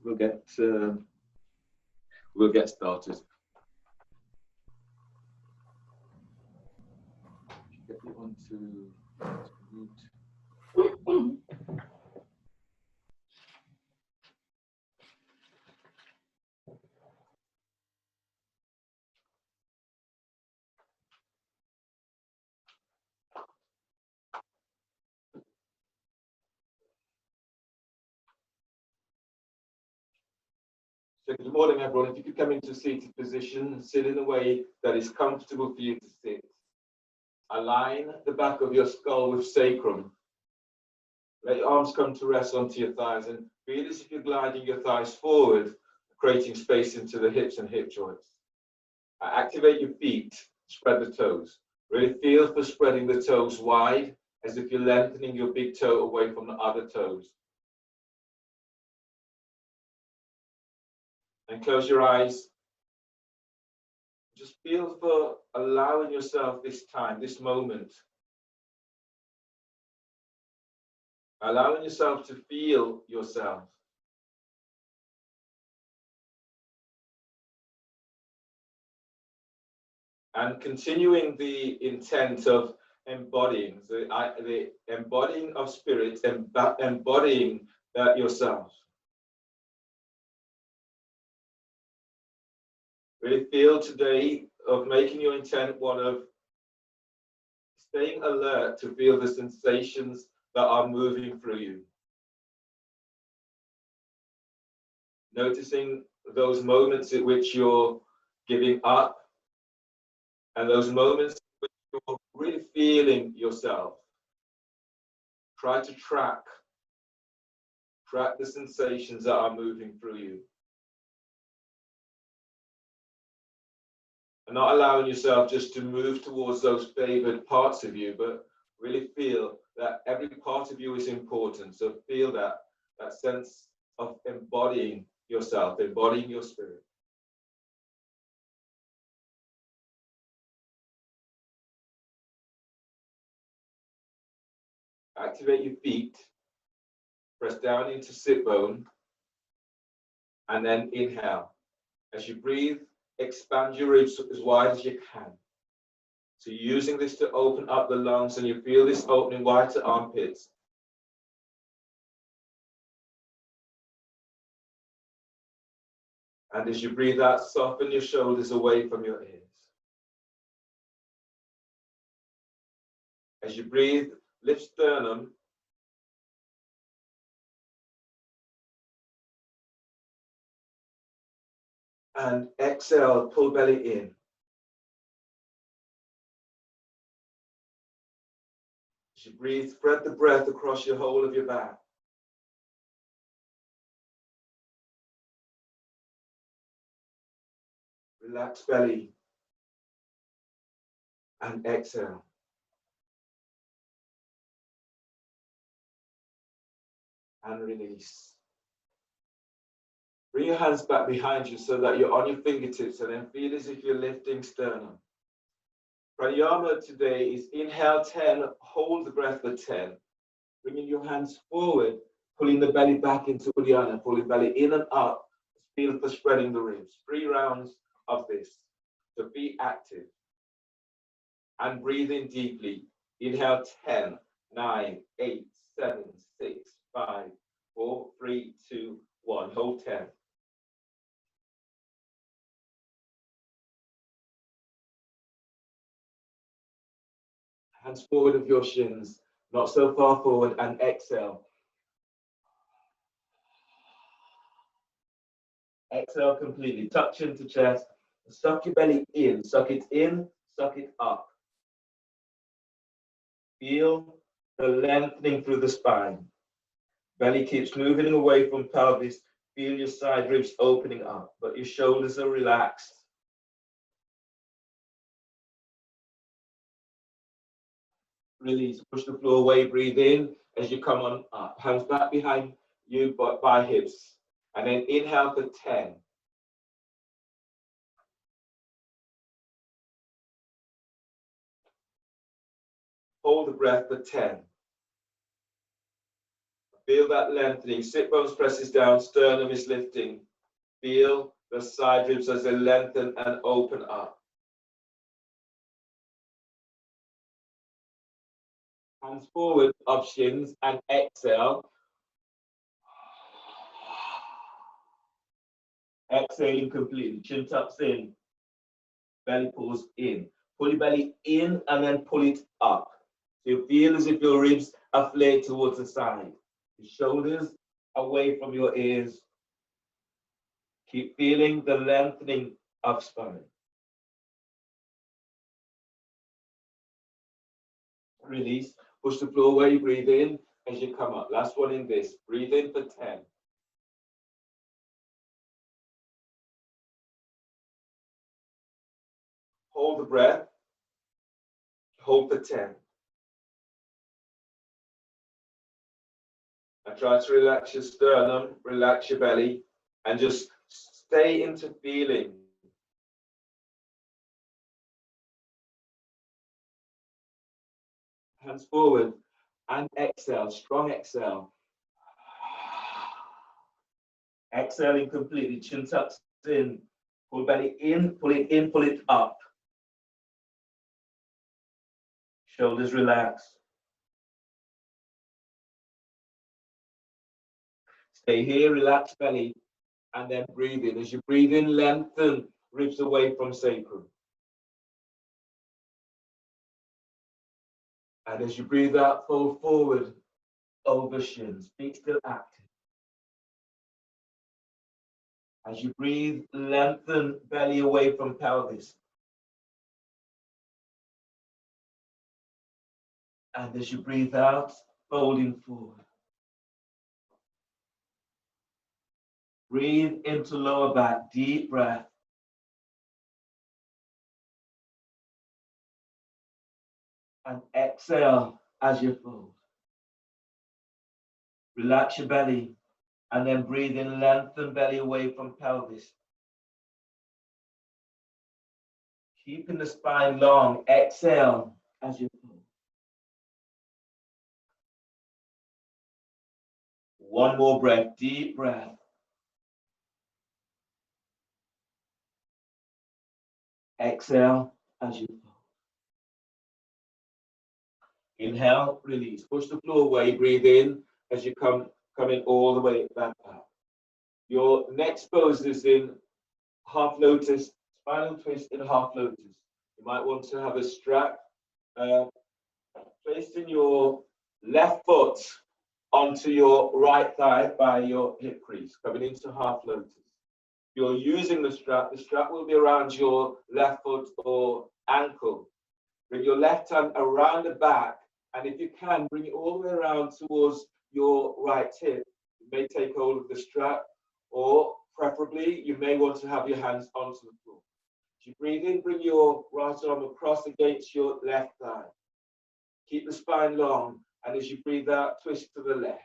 we'll get started. Get you onto mute. So good morning, everyone. If you could come into a seated position, sit in a way that is comfortable for you to sit. Align the back of your skull with sacrum. Let your arms come to rest onto your thighs and feel as if you're gliding your thighs forward, creating space into the hips and hip joints. Activate your feet, spread the toes. Really feel for spreading the toes wide, as if you're lengthening your big toe away from the other toes. And close your eyes. Just feel for allowing yourself this time, this moment. Allowing yourself to feel yourself. And continuing the intent of embodying, the embodying of spirit, embodying yourself. Really feel today of making your intent one of staying alert to feel the sensations that are moving through you. Noticing those moments at which you're giving up and those moments in which you're really feeling yourself. Try to track the sensations that are moving through you. And not allowing yourself just to move towards those favored parts of you, but really feel that every part of you is important. So feel that sense of embodying yourself, embodying your spirit. Activate your feet, press down into sit bone, and then inhale. As you breathe, expand your ribs as wide as you can. So you're using this to open up the lungs, and you feel this opening wide to armpits. And as you breathe out, soften your shoulders away from your ears. As you breathe, lift sternum. And exhale, pull belly in. As you breathe, spread the breath across your whole of your back. Relax belly. And exhale. And release. Bring your hands back behind you so that you're on your fingertips, and then feel as if you're lifting sternum. Pranayama today is inhale 10, hold the breath for 10. Bringing your hands forward, pulling the belly back into Uddiyana, pulling belly in and up. Feel for spreading the ribs. 3 rounds of this. So be active. And breathe in deeply. Inhale 10, 9, 8, 7, 6, 5, 4, 3, 2, 1. Hold 10. Hands forward of your shins, not so far forward, and exhale. Exhale completely, touch into chest, suck your belly in, suck it up. Feel the lengthening through the spine. Belly keeps moving away from pelvis, feel your side ribs opening up, but your shoulders are relaxed. Release, push the floor away, breathe in as you come on up. Hands back behind you by hips. And then inhale for 10. Hold the breath for 10. Feel that lengthening. Sit bones presses down, sternum is lifting. Feel the side ribs as they lengthen and open up. Hands forward, options, and exhale. Exhaling completely. Chin tucks in. Belly pulls in. Pull your belly in and then pull it up. So you feel as if your ribs are flared towards the side. The shoulders away from your ears. Keep feeling the lengthening of spine. Release. Push the floor where you breathe in as you come up. Last one in this. Breathe in for 10. Hold the breath. Hold for 10. And try to relax your sternum, relax your belly, and just stay into feeling. Hands forward and exhale, strong exhale. Exhaling completely, chin tucks in. Pull belly in, pull it up. Shoulders relax. Stay here, relax belly, and then breathe in. As you breathe in, lengthen ribs away from sacrum. And as you breathe out, fold forward over shins. Feet still active. As you breathe, lengthen belly away from pelvis. And as you breathe out, folding forward. Breathe into lower back, deep breath. And exhale as you fold. Relax your belly and then breathe in, lengthen belly away from pelvis. Keeping the spine long, exhale as you fold. One more breath, deep breath. Exhale as you fold. Inhale, release. Push the floor away, breathe in as you come in all the way back up. Your next pose is in half lotus, spinal twist in half lotus. You might want to have a strap placing your left foot onto your right thigh by your hip crease, coming into half lotus. You're using the strap will be around your left foot or ankle. Bring your left hand around the back, and if you can, bring it all the way around towards your right hip. You may take hold of the strap, or preferably, you may want to have your hands onto the floor. As you breathe in, bring your right arm across against your left thigh. Keep the spine long, and as you breathe out, twist to the left.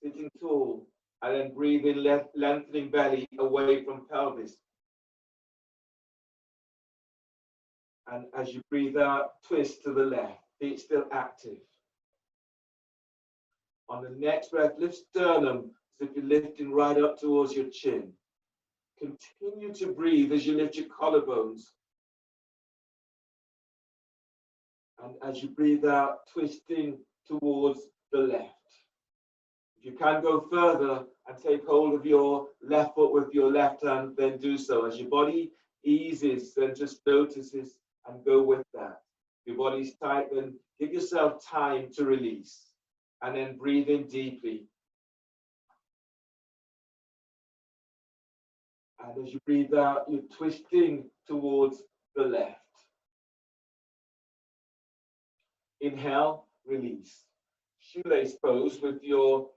Sitting tall, and then breathe in, lengthening belly away from pelvis. And as you breathe out, twist to the left, feet still active. On the next breath, lift sternum as if you're lifting right up towards your chin. Continue to breathe as you lift your collarbones. And as you breathe out, twisting towards the left. If you can go further and take hold of your left foot with your left hand, then do so. As your body eases, then just notices and go with that. If your body's tight, then give yourself time to release. And then breathe in deeply. And as you breathe out, you're twisting towards the left. Inhale, release. Shoelace pose with your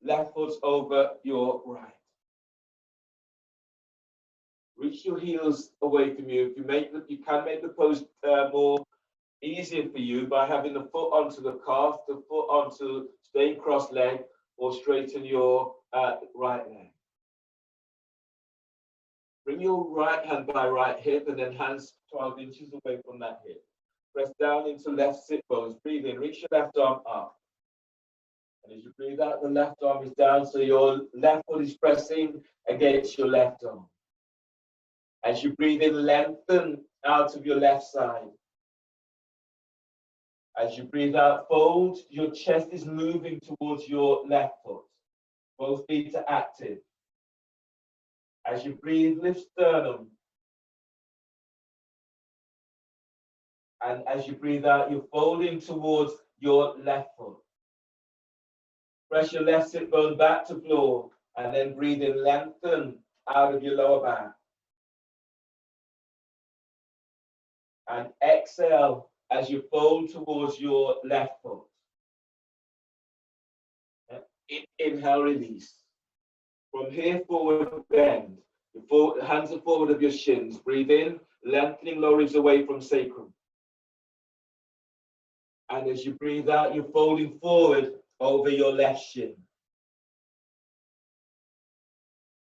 left foot over your right. Reach your heels away from you. If you can make the pose more easier for you by having the foot onto the calf, the foot onto staying cross-legged, or straighten your right leg. Bring your right hand by right hip and then hands 12 inches away from that hip. Press down into left sit bones. Breathe in. Reach your left arm up. And as you breathe out, the left arm is down, so your left foot is pressing against your left arm. As you breathe in, lengthen out of your left side. As you breathe out, fold, your chest is moving towards your left foot. Both feet are active. As you breathe, lift sternum. And as you breathe out, you're folding towards your left foot. Press your left sit bone back to floor, and then breathe in, lengthen out of your lower back. And exhale as you fold towards your left foot. Inhale, release. From here, forward bend. Your hands are forward of your shins. Breathe in, lengthening lower ribs away from sacrum. And as you breathe out, you're folding forward over your left shin.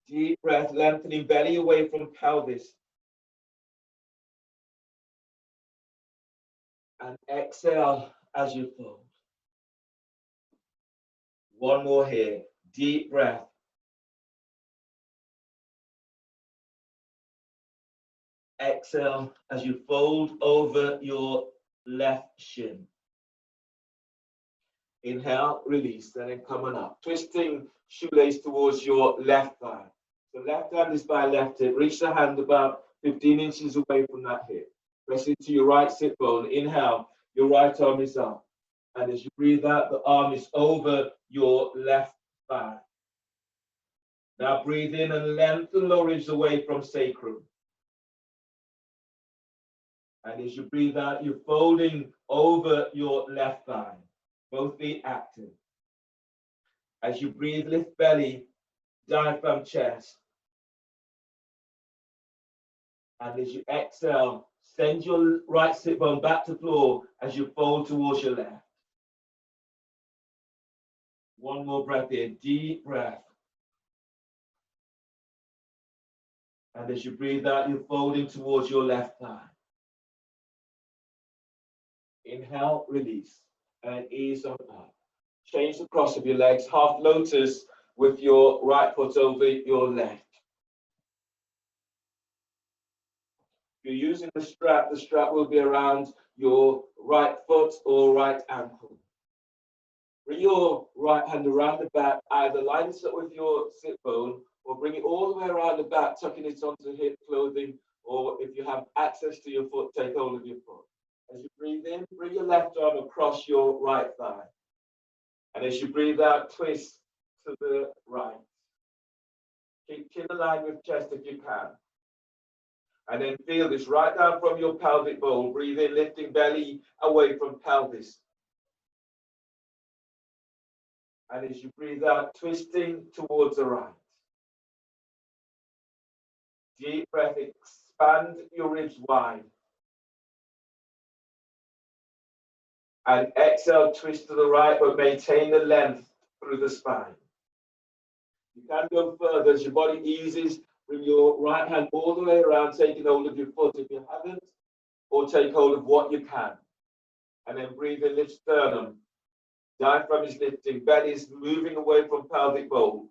Deep breath, lengthening belly away from pelvis. And exhale as you fold. One more here. Deep breath. Exhale as you fold over your left shin. Inhale, release, and then coming up. Twisting shoelace towards your left thigh. So left hand is by left hip. Reach the hand about 15 inches away from that hip. Press into your right sit bone. Inhale, your right arm is up. And as you breathe out, the arm is over your left thigh. Now breathe in and lengthen lower ribs away from sacrum. And as you breathe out, you're folding over your left thigh. Both feet active. As you breathe, lift belly, diaphragm, chest. And as you exhale, send your right sit bone back to floor as you fold towards your left. One more breath here, deep breath. And as you breathe out, you're folding towards your left thigh. Inhale, release, and ease on up. Change the cross of your legs, half lotus with your right foot over your left. If you're using the strap will be around your right foot or right ankle. Bring your right hand around the back, either line it up with your sit bone or bring it all the way around the back, tucking it onto hip clothing, or if you have access to your foot, take hold of your foot. As you breathe in, bring your left arm across your right thigh. And as you breathe out, twist to the right. Keep chin aligned with chest if you can. And then feel this right down from your pelvic bowl. Breathe in, lifting belly away from pelvis. And as you breathe out, twisting towards the right. Deep breath, expand your ribs wide. And exhale, twist to the right, but maintain the length through the spine. You can go further as your body eases. Bring your right hand all the way around, taking hold of your foot if you haven't, or take hold of what you can. And then breathe in, lift sternum. Diaphragm is lifting, belly is moving away from pelvic bowl.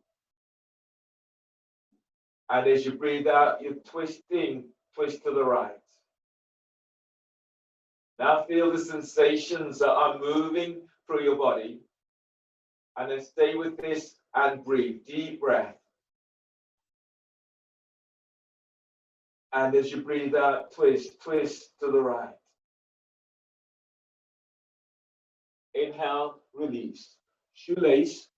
And as you breathe out, you're twisting, twist to the right. Now feel the sensations that are moving through your body. And then stay with this and breathe. Deep breath. And as you breathe out, twist, twist to the right. Inhale, release. Shoelace.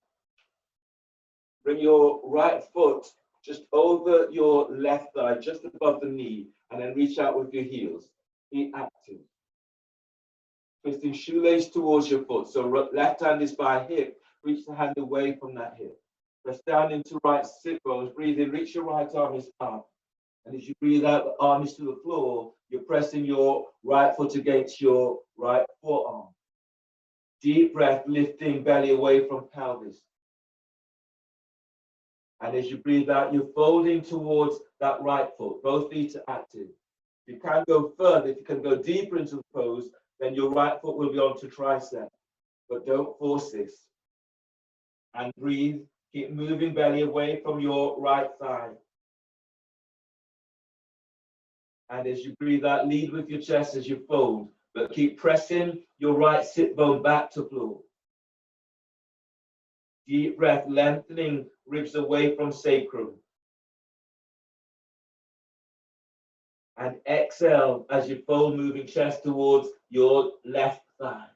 Bring your right foot just over your left thigh, just above the knee, and then reach out with your heels. Be active. Twisting shoelace towards your foot. So left hand is by hip. Reach the hand away from that hip. Press down into right sit bones. Breathe in, reach your right arm is up. And as you breathe out, the arm is to the floor. You're pressing your right foot against your right forearm. Deep breath, lifting belly away from pelvis. And as you breathe out, you're folding towards that right foot. Both feet are active. If you can go further, if you can go deeper into the pose, then your right foot will be onto tricep. But don't force this. And breathe. Keep moving belly away from your right thigh. And as you breathe out, lead with your chest as you fold, but keep pressing your right sit bone back to floor. Deep breath, lengthening ribs away from sacrum. And exhale as you fold, moving chest towards your left thigh.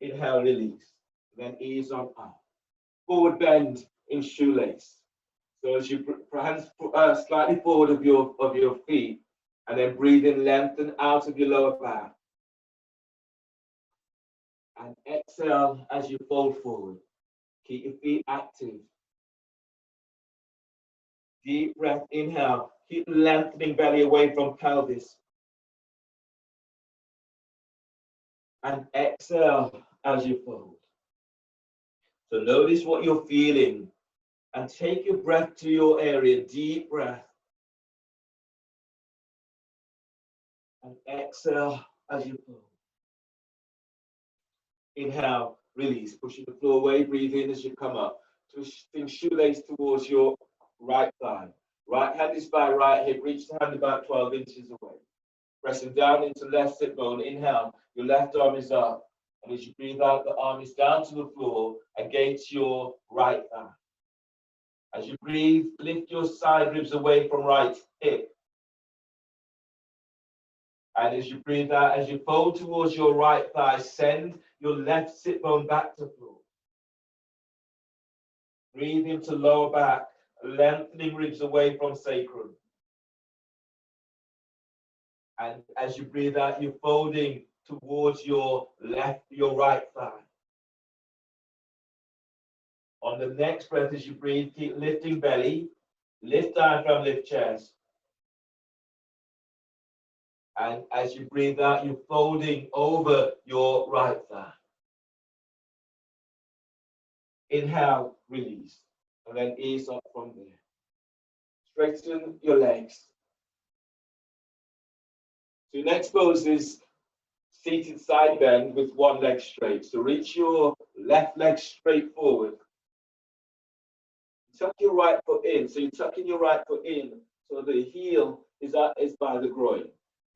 Inhale, release. Then ease on up. Forward bend in shoelace. So as you hands slightly forward of your feet, and then breathe in, lengthen out of your lower back. And exhale as you fold forward. Keep your feet active. Deep breath, inhale. Keep lengthening belly away from pelvis. And exhale as you fold. So notice what you're feeling and take your breath to your area. Deep breath. And exhale as you fold. Inhale, release, pushing the floor away, breathe in as you come up. Twisting shoelace towards your right thigh. Right hand is by right hip, reach the hand about 12 inches away. Pressing down into left sit bone, inhale, your left arm is up. And as you breathe out, the arm is down to the floor against your right thigh. As you breathe, lift your side ribs away from right hip. And as you breathe out, as you fold towards your right thigh, send your left sit bone back to floor. Breathe into lower back, lengthening ribs away from sacrum. And as you breathe out, you're folding towards your right thigh. On the next breath, as you breathe, keep lifting belly, lift diaphragm, lift chest. And as you breathe out, you're folding over your right thigh. Inhale, release, and then ease up from there. Straighten your legs. So your next pose is seated side bend with one leg straight. So reach your left leg straight forward. Tuck your right foot in. So you're tucking your right foot in so the heel is by the groin.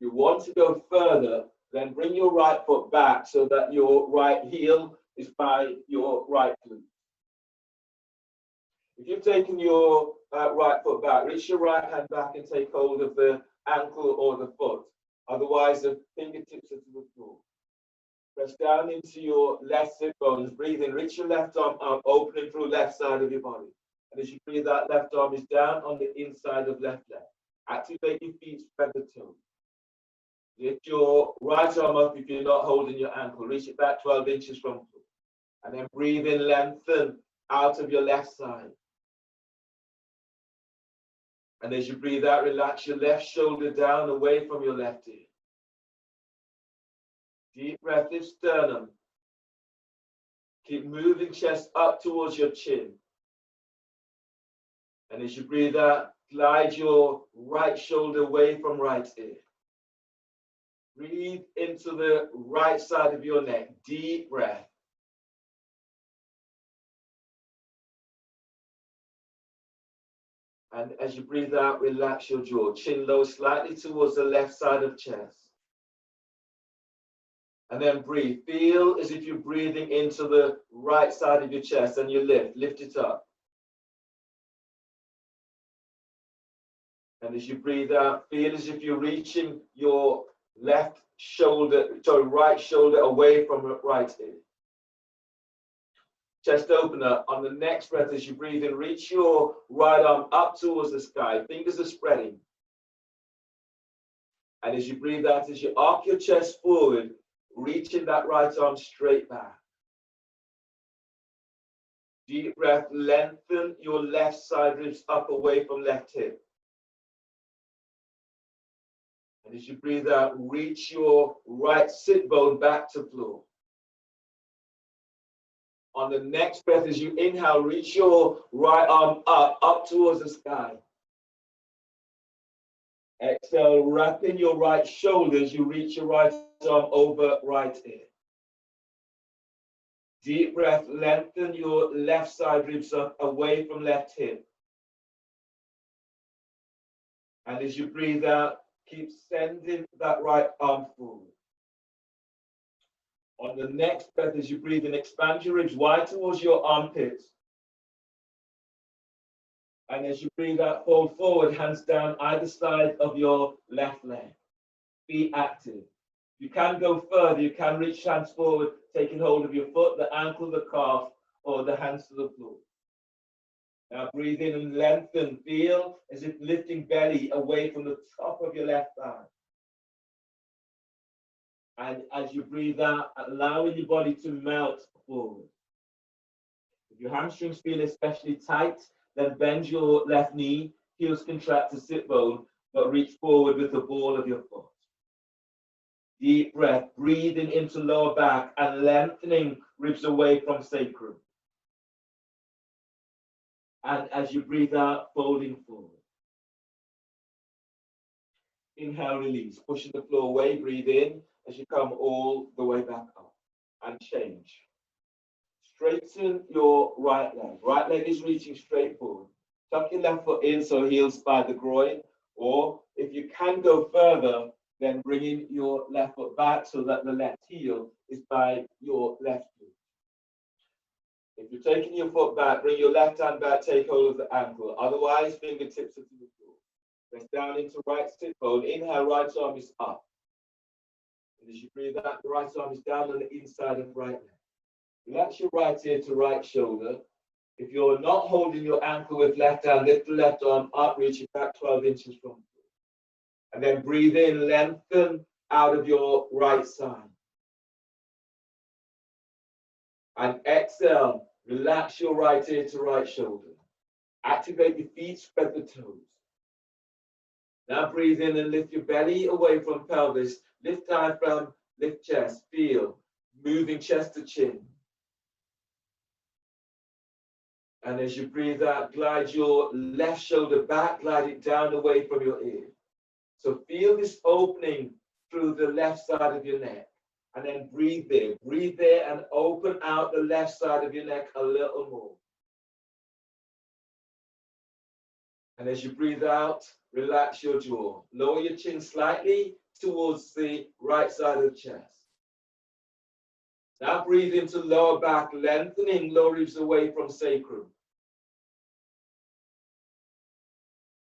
You want to go further, then bring your right foot back so that your right heel is by your right glute. If you've taken your right foot back, reach your right hand back and take hold of the ankle or the foot. Otherwise, the fingertips are to the floor. Press down into your left sit bones. Breathe in, reach your left arm up, opening through left side of your body. And as you breathe out, left arm is down on the inside of left leg. Activate your feet, spread the toes. Lift your right arm up if you're not holding your ankle. Reach it back 12 inches from floor. And then breathe in, lengthen out of your left side. And as you breathe out, relax your left shoulder down away from your left ear. Deep breath, lift sternum. Keep moving chest up towards your chin. And as you breathe out, glide your right shoulder away from right ear. Breathe into the right side of your neck. Deep breath. And as you breathe out, relax your jaw. Chin low slightly towards the left side of chest. And then breathe. Feel as if you're breathing into the right side of your chest and you lift it up. And as you breathe out, feel as if you're reaching your right shoulder away from the right ear. Chest opener. On the next breath, as you breathe in, reach your right arm up towards the sky. Fingers are spreading. And as you breathe out, as you arc your chest forward, reaching that right arm straight back. Deep breath, lengthen your left side ribs up away from left hip. And as you breathe out, reach your right sit bone back to floor. On the next breath, as you inhale, reach your right arm up towards the sky. Exhale, wrapping your right shoulder as you reach your right arm over right ear. Deep breath, lengthen your left side ribs up away from left hip. And as you breathe out, keep sending that right arm forward. On the next breath, as you breathe in, expand your ribs wide towards your armpits. And as you breathe out, fold forward, hands down either side of your left leg. Be active. You can go further. You can reach hands forward, taking hold of your foot, the ankle, the calf, or the hands to the floor. Now breathe in and lengthen. Feel as if lifting belly away from the top of your left thigh. And as you breathe out, allowing your body to melt forward. If your hamstrings feel especially tight, then bend your left knee, heels contract to sit bone, but reach forward with the ball of your foot. Deep breath, breathing into lower back and lengthening ribs away from sacrum. And as you breathe out, folding forward. Inhale, release, pushing the floor away, breathe in as you come all the way back up and change. Straighten your right leg. Right leg is reaching straight forward. Tuck your left foot in so heels by the groin, or if you can go further, then bringing your left foot back so that the left heel is by your left foot. If you're taking your foot back, bring your left hand back, take hold of the ankle. Otherwise, fingertips are to the floor. Press down into right sit bone. Inhale, right arm is up. And as you breathe out, the right arm is down on the inside of right leg. Relax your right ear to right shoulder. If you're not holding your ankle with left hand, lift the left arm up, reaching back 12 inches from the floor. And then breathe in, lengthen out of your right side. And exhale, relax your right ear to right shoulder. Activate your feet, spread the toes. Now breathe in and lift your belly away from pelvis. Lift diaphragm, lift chest, feel, moving chest to chin. And as you breathe out, glide your left shoulder back, glide it down away from your ear. So feel this opening through the left side of your neck. And then breathe there and open out the left side of your neck a little more. And as you breathe out, relax your jaw. Lower your chin slightly towards the right side of the chest. Now breathe into lower back, lengthening lower ribs away from sacrum.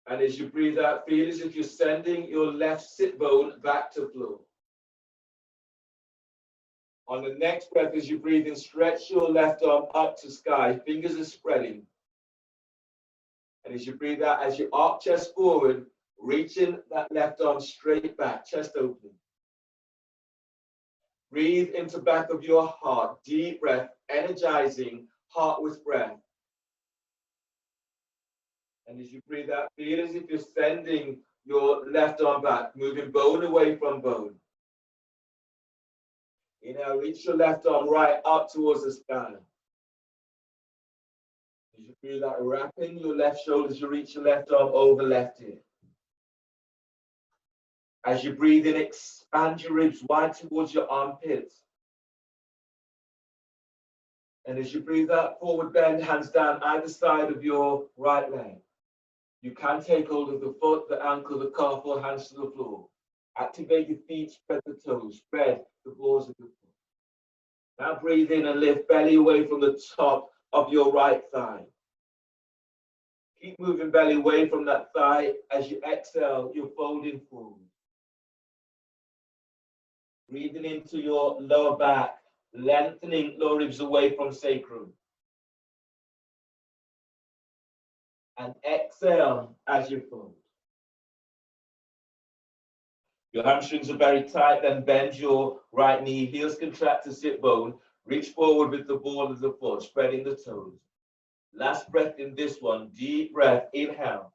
And as you breathe out, feel as if you're sending your left sit bone back to floor. On the next breath, as you breathe in, stretch your left arm up to sky. Fingers are spreading. And as you breathe out, as you arc chest forward, reaching that left arm straight back, chest opening. Breathe into back of your heart. Deep breath, energizing heart with breath. And as you breathe out, feel as if you're sending your left arm back, moving bone away from bone. Inhale, reach your left arm right up towards the sky. As you breathe out, wrapping your left shoulders, you reach your left arm over left ear. As you breathe in, expand your ribs wide towards your armpits. And as you breathe out, forward bend, hands down either side of your right leg. You can take hold of the foot, the ankle, the calf, or hands to the floor. Activate your feet, spread the toes, spread the balls of your foot. Now breathe in and lift belly away from the top of your right thigh. Keep moving belly away from that thigh. As you exhale, you're folding forward. Breathing into your lower back, lengthening lower ribs away from sacrum. And exhale as you fold. Your hamstrings are very tight, then bend your right knee, heels contract to sit bone, reach forward with the ball of the foot, spreading the toes. Last breath in this one, deep breath, inhale.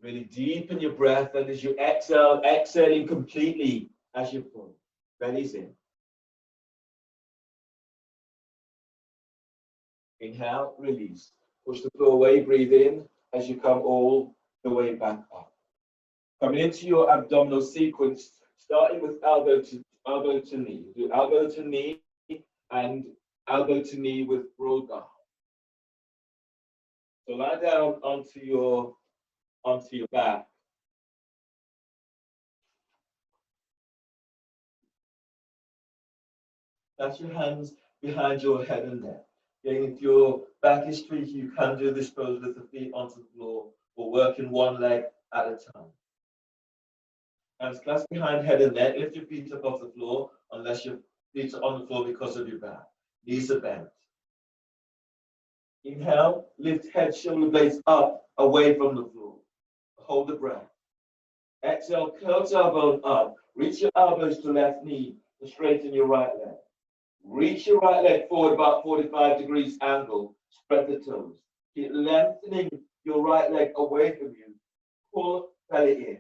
Really deepen your breath, and as you exhale, exhaling completely as you fold. Belly's in. Inhale, release. Push the floor away, breathe in as you come all the way back up. Coming into your abdominal sequence, starting with elbow to knee. Do elbow to knee and elbow to knee with broad arm. So lie down onto your back. That's your hands behind your head and neck. Again, if your back is streaky, you can do this pose with the feet onto the floor or working one leg at a time. Hands clasped behind head and neck. Lift your feet up off the floor unless your feet are on the floor because of your back. Knees are bent. Inhale, lift head, shoulder blades up, away from the floor. Hold the breath. Exhale, curl tailbone up. Reach your elbows to left knee and straighten your right leg. Reach your right leg forward about 45 degrees angle. Spread the toes. Keep lengthening your right leg away from you. Pull belly in.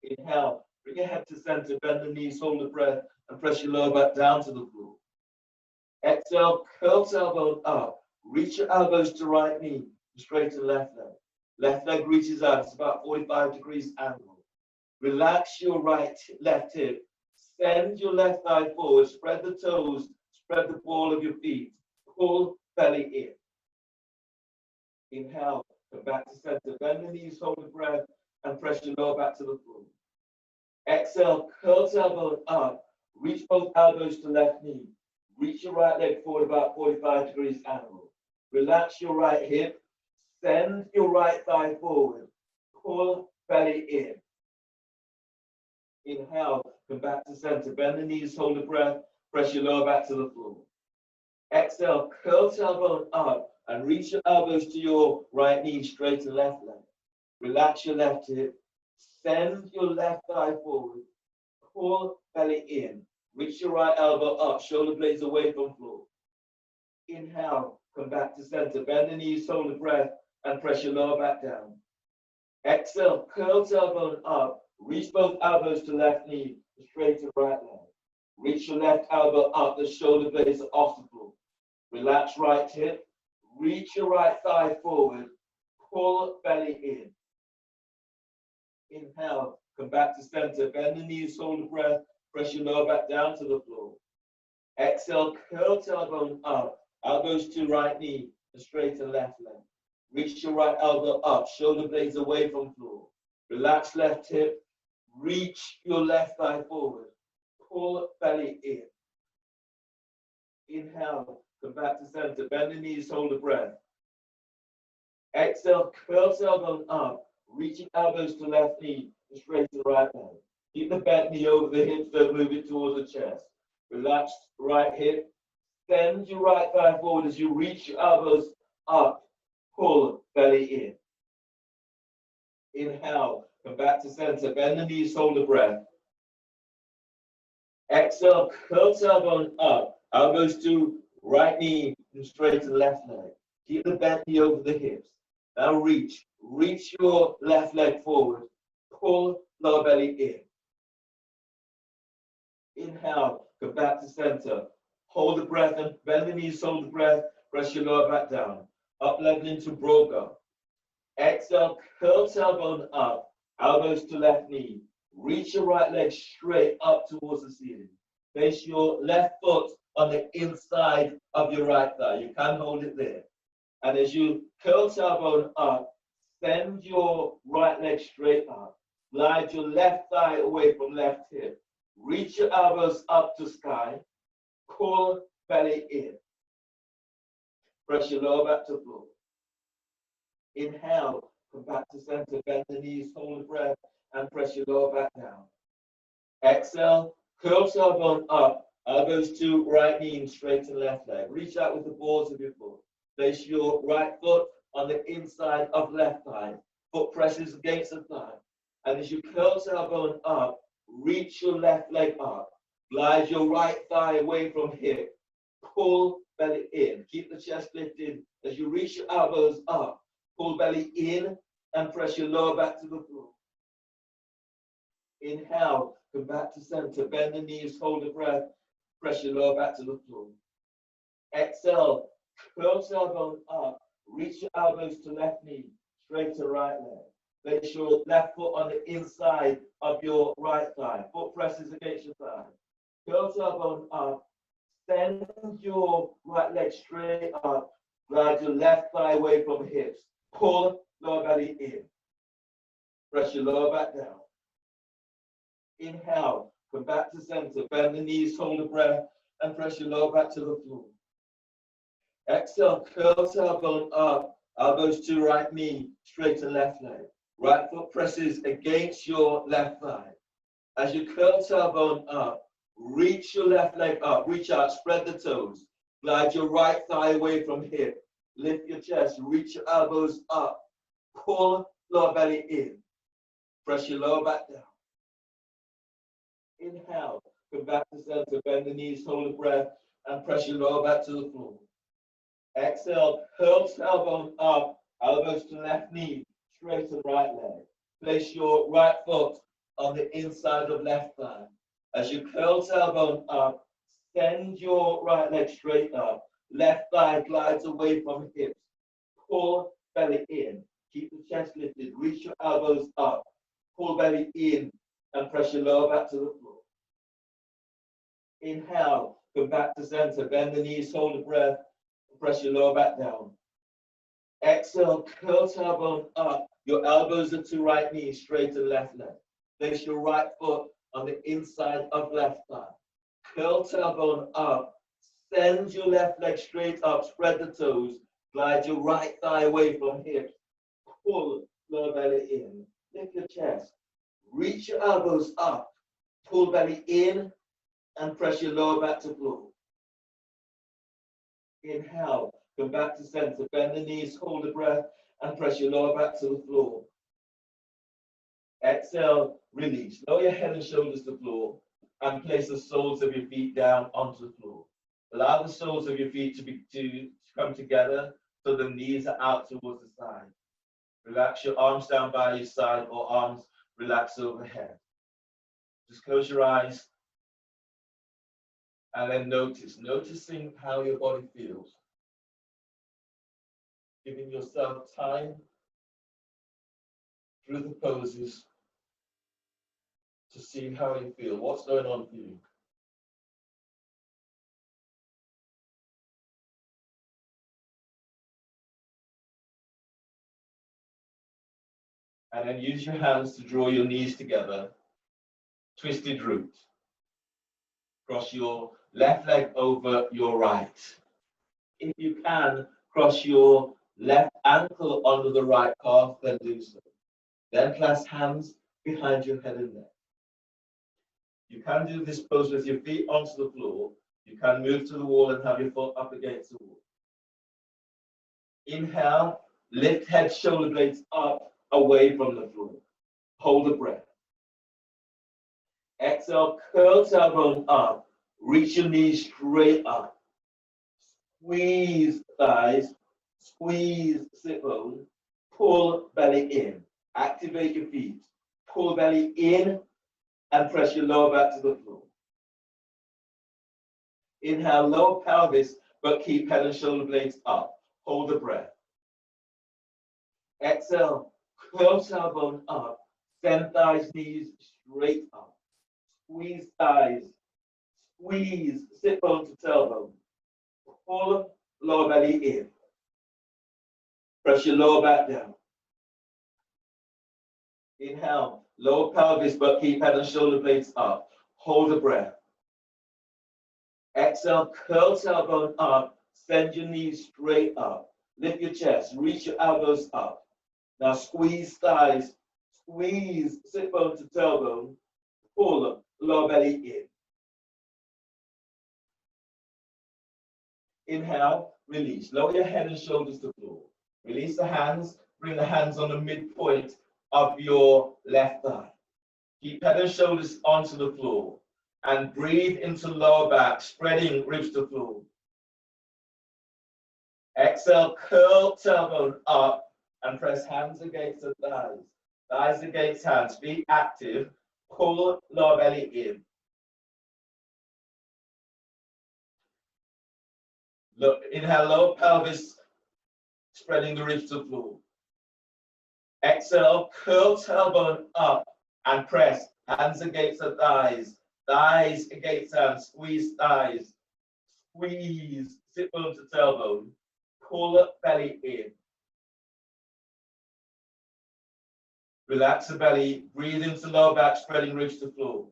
Inhale, bring your head to center, bend the knees, hold the breath, and press your lower back down to the floor. Exhale, curl tailbone up. Reach your elbows to right knee, straighten left leg. Left leg reaches out, it's about 45 degrees angle. Relax your left hip. Send your left thigh forward, spread the toes, spread the ball of your feet. Pull belly in. Inhale, come back to center, bend the knees, hold the breath, and press your lower back to the floor. Exhale, curl tailbone up. Reach both elbows to left knee. Reach your right leg forward about 45 degrees angle. Relax your right hip. Send your right thigh forward. Pull belly in. Inhale, come back to center. Bend the knees, hold the breath. Press your lower back to the floor. Exhale, curl tailbone up and reach your elbows to your right knee, straighten left leg. Relax your left hip. Send your left thigh forward. Pull belly in. Reach your right elbow up, shoulder blades away from floor. Inhale, come back to center. Bend the knees, hold the breath, and press your lower back down. Exhale, curl tailbone up. Reach both elbows to left knee, straighten right leg. Reach your left elbow up, the shoulder blades are off the floor. Relax right hip. Reach your right thigh forward. Pull belly in. Inhale, come back to center. Bend the knees, hold the breath. Press your lower back down to the floor. Exhale, curl tailbone up. Elbows to right knee and straighten left leg. Reach your right elbow up. Shoulder blades away from floor. Relax left hip. Reach your left thigh forward. Pull belly in. Inhale, come back to center. Bend the knees, hold the breath. Exhale, curl tailbone up. Reaching elbows to left knee and straighten right leg. Keep the bent knee over the hips, don't move it towards the chest. Relax right hip. Send your right thigh forward as you reach your elbows up. Pull belly in. Inhale, come back to center. Bend the knees, hold the breath. Exhale, curl tailbone up. Elbows to right knee and straighten left leg. Keep the bent knee over the hips. Now reach your left leg forward. Pull lower belly in. Inhale, come back to center. Hold the breath and bend the knees, hold the breath. Press your lower back down. Up leveling to broga. Exhale, curl tailbone up. Elbows to left knee. Reach your right leg straight up towards the ceiling. Place your left foot on the inside of your right thigh. You can hold it there. And as you curl tailbone up, send your right leg straight up. Glide your left thigh away from left hip. Reach your elbows up to sky. Pull belly in. Press your lower back to floor. Inhale, come back to center, bend the knees, hold the breath, and press your lower back down. Exhale, curl tailbone up, elbows to right knee and straighten left leg. Reach out with the balls of your foot. Place your right foot on the inside of left thigh. Foot presses against the thigh. And as you curl tailbone up, reach your left leg up. Glide your right thigh away from hip. Pull belly in. Keep the chest lifted as you reach your elbows up. Pull belly in and press your lower back to the floor. Inhale, come back to center. Bend the knees, hold the breath. Press your lower back to the floor. Exhale, curl tailbone up. Reach your elbows to left knee, straight to right leg. Place your left foot on the inside of your right thigh. Foot presses against your thigh. Curl tailbone up. Send your right leg straight up. Glide your left thigh away from the hips. Pull lower belly in. Press your lower back down. Inhale. Come back to center. Bend the knees, hold the breath, and press your lower back to the floor. Exhale. Curl tailbone up. Elbows to right knee. Straighten left leg. Right foot presses against your left thigh. As you curl tailbone up, reach your left leg up. Reach out, spread the toes. Glide your right thigh away from hip. Lift your chest, reach your elbows up. Pull lower belly in. Press your lower back down. Inhale, come back to center, bend the knees, hold the breath, and press your lower back to the floor. Exhale, curl tailbone up, elbows to left knee, straighten right leg. Place your right foot on the inside of left thigh. As you curl tailbone up, send your right leg straight up. Left thigh glides away from hips. Pull belly in. Keep the chest lifted. Reach your elbows up. Pull belly in and press your lower back to the floor. Inhale, come back to center. Bend the knees, hold the breath, and press your lower back down. Exhale, curl tailbone up. Your elbows are to right knee, straighten left leg. Place your right foot on the inside of left thigh. Curl tailbone up. Send your left leg straight up. Spread the toes. Glide your right thigh away from hips. Pull lower belly in. Lift your chest. Reach your elbows up. Pull belly in and press your lower back to floor. Inhale. Come back to center. Bend the knees. Hold the breath and press your lower back to the floor. Exhale. Release. Lower your head and shoulders to the floor and place the soles of your feet down onto the floor. Allow the soles of your feet to come together so the knees are out towards the side. Relax your arms down by your side or arms relax overhead. Just close your eyes and then noticing how your body feels. Giving yourself time through the poses to see how you feel. What's going on for you? And then use your hands to draw your knees together. Twisted root. Cross your left leg over your right. If you can, cross your left ankle under the right calf, then do so. Then clasp hands behind your head and neck. You can do this pose with your feet onto the floor. You can move to the wall and have your foot up against the wall. Inhale, lift head, shoulder blades up, away from the floor. Hold the breath. Exhale, curl tailbone up. Reach your knees straight up. Squeeze thighs. Squeeze sit bone. Pull belly in. Activate your feet. Pull belly in and press your lower back to the floor. Inhale, lower pelvis, but keep head and shoulder blades up. Hold the breath. Exhale, curl tailbone up. Send thighs, knees straight up. Squeeze thighs. Squeeze sit bone to tailbone. Pull lower belly in. Press your lower back down. Inhale, lower pelvis, but keep head and shoulder blades up. Hold the breath. Exhale, curl tailbone up. Send your knees straight up. Lift your chest. Reach your elbows up. Now squeeze thighs. Squeeze sit bone to tailbone. Pull lower belly in. Inhale, release. Lower your head and shoulders to the floor. Release the hands. Bring the hands on the midpoint of your left thigh. Keep head and shoulders onto the floor. And breathe into lower back, spreading ribs to floor. Exhale, curl tailbone up and press hands against the thighs. Thighs against hands, feet active. Pull lower belly in. Look, inhale, lower pelvis, spreading the ribs to the floor. Exhale, curl tailbone up and press. Hands against the thighs. Thighs against hands. Squeeze thighs. Squeeze. Sit bone to tailbone. Pull up belly in. Relax the belly. Breathe into lower back, spreading ribs to floor.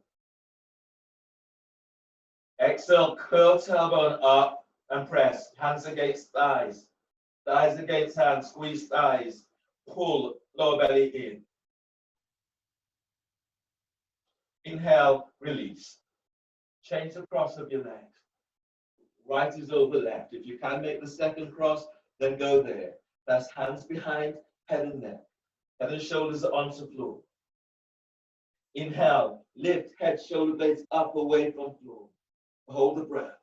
Exhale, curl tailbone up and press. Hands against thighs. Thighs against hands. Squeeze thighs. Pull lower belly in. Inhale, release. Change the cross of your legs. Right is over left. If you can make the second cross, then go there. That's hands behind, head and neck. Head and shoulders are onto floor. Inhale, lift head, shoulder blades up away from floor. Hold the breath.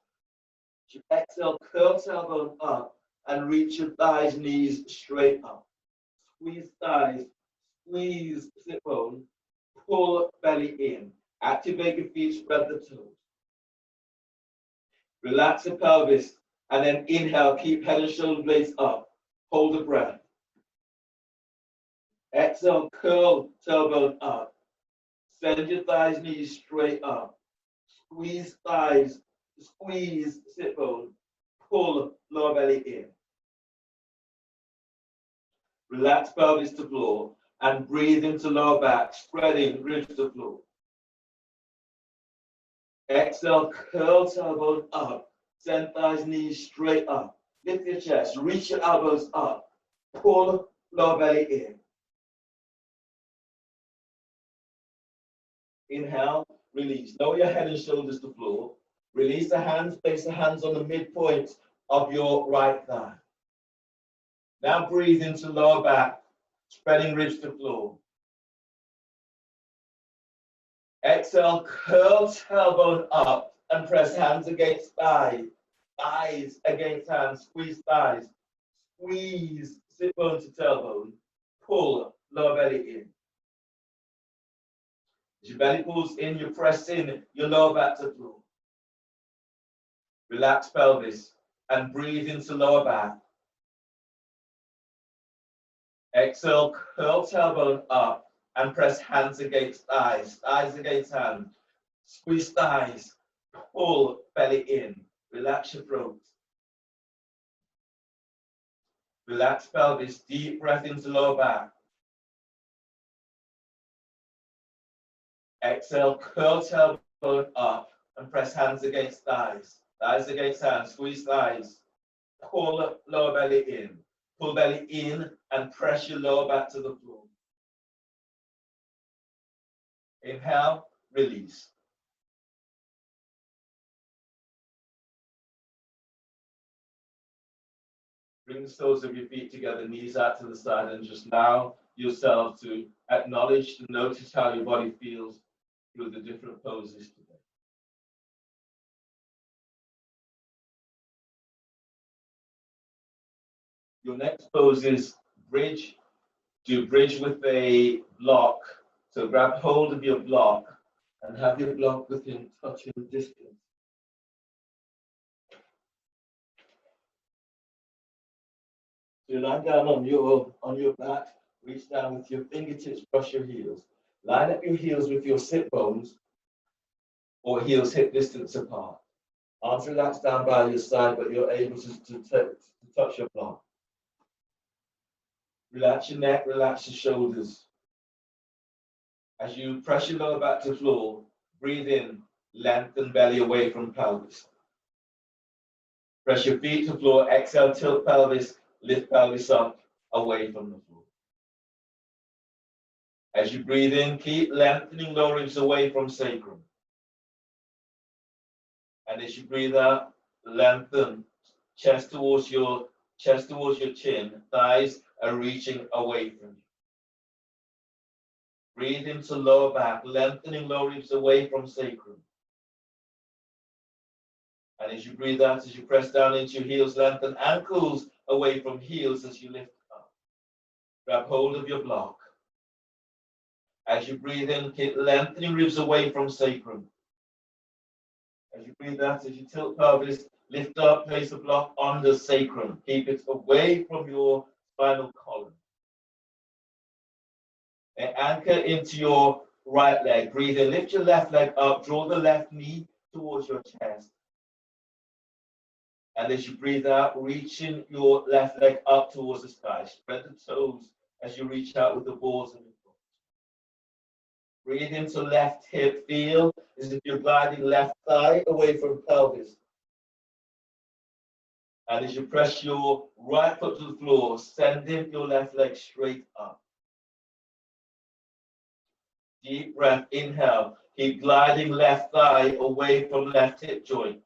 Exhale, curl tailbone up and reach your thighs, knees straight up. Squeeze thighs, squeeze sit bone, pull belly in. Activate your feet, spread the toes. Relax the pelvis, and then inhale, keep head and shoulder blades up. Hold the breath. Exhale, curl tailbone up. Send your thighs, knees straight up. Squeeze thighs, squeeze sit bone, pull lower belly in. Relax pelvis to floor and breathe into lower back, spreading ribs to floor. Exhale, curl tailbone up. Send thighs, knees straight up. Lift your chest, reach your elbows up. Pull lower belly in. Inhale, release. Lower your head and shoulders to floor. Release the hands, place the hands on the midpoint of your right thigh. Now breathe into lower back, spreading ribs to floor. Exhale, curl tailbone up and press hands against thighs. Thighs against hands, squeeze thighs. Squeeze sit bone to tailbone. Pull lower belly in. As your belly pulls in, you press in your lower back to floor. Relax pelvis and breathe into lower back. Exhale, curl tailbone up and press hands against thighs, thighs against hands. Squeeze thighs, pull belly in. Relax your throat. Relax pelvis, deep breath into lower back. Exhale, curl tailbone up and press hands against thighs, thighs against hands. Squeeze thighs, pull lower belly in. Pull belly in and press your lower back to the floor. Inhale, release. Bring the soles of your feet together, knees out to the side, and just allow yourself to acknowledge, to notice how your body feels through the different poses today. Your next pose is bridge. Do bridge with a block. So grab hold of your block and have your block within touching distance. So lie down on your back, reach down with your fingertips, brush your heels. Line up your heels with your sit bones or heels hip distance apart. Arms relaxed down by your side, but you're able to touch your block. Relax your neck, relax your shoulders. As you press your lower back to floor, breathe in, lengthen belly away from pelvis. Press your feet to floor, exhale, tilt pelvis, lift pelvis up, away from the floor. As you breathe in, keep lengthening lower ribs away from sacrum. And as you breathe out, lengthen chest towards your chin, thighs are reaching away from you. Breathe into lower back, lengthening lower ribs away from sacrum. And as you breathe out, as you press down into your heels, lengthen ankles away from heels as you lift up. Grab hold of your block. As you breathe in, keep lengthening ribs away from sacrum. As you breathe out, as you tilt pelvis, lift up, place the block on the sacrum. Keep it away from your spinal column. And anchor into your right leg. Breathe in, lift your left leg up, draw the left knee towards your chest. And as you breathe out, reaching your left leg up towards the sky. Spread the toes as you reach out with the balls of your foot. Breathe into left hip. Feel as if you're gliding left thigh away from pelvis. And as you press your right foot to the floor, sending your left leg straight up. Deep breath, inhale. Keep gliding left thigh away from left hip joint.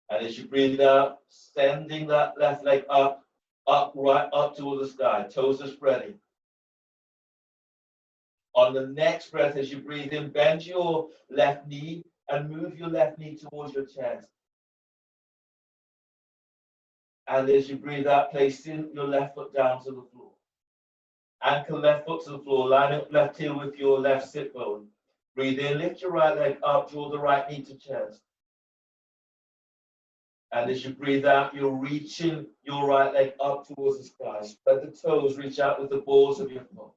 And as you breathe out, sending that left leg up, right up towards the sky. Toes are spreading. On the next breath, as you breathe in, bend your left knee and move your left knee towards your chest. And as you breathe out, placing your left foot down to the floor. Anchor left foot to the floor, line up left heel with your left sit bone. Breathe in, lift your right leg up, draw the right knee to chest. And as you breathe out, you're reaching your right leg up towards the sky. Spread the toes, reach out with the balls of your foot.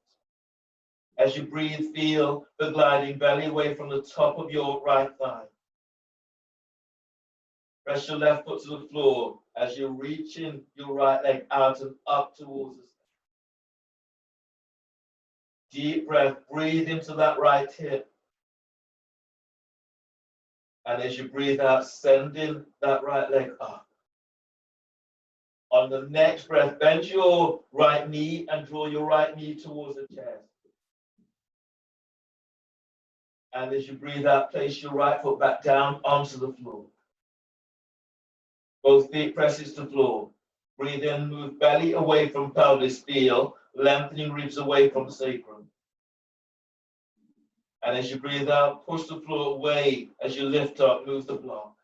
As you breathe, feel the gliding belly away from the top of your right thigh. Press your left foot to the floor as you're reaching your right leg out and up towards the sky. Deep breath, breathe into that right hip. And as you breathe out, sending that right leg up. On the next breath, bend your right knee and draw your right knee towards the chest. And as you breathe out, place your right foot back down onto the floor. Both feet presses to floor. Breathe in, move belly away from pelvis, feel, lengthening ribs away from sacrum. And as you breathe out, push the floor away as you lift up, move the block.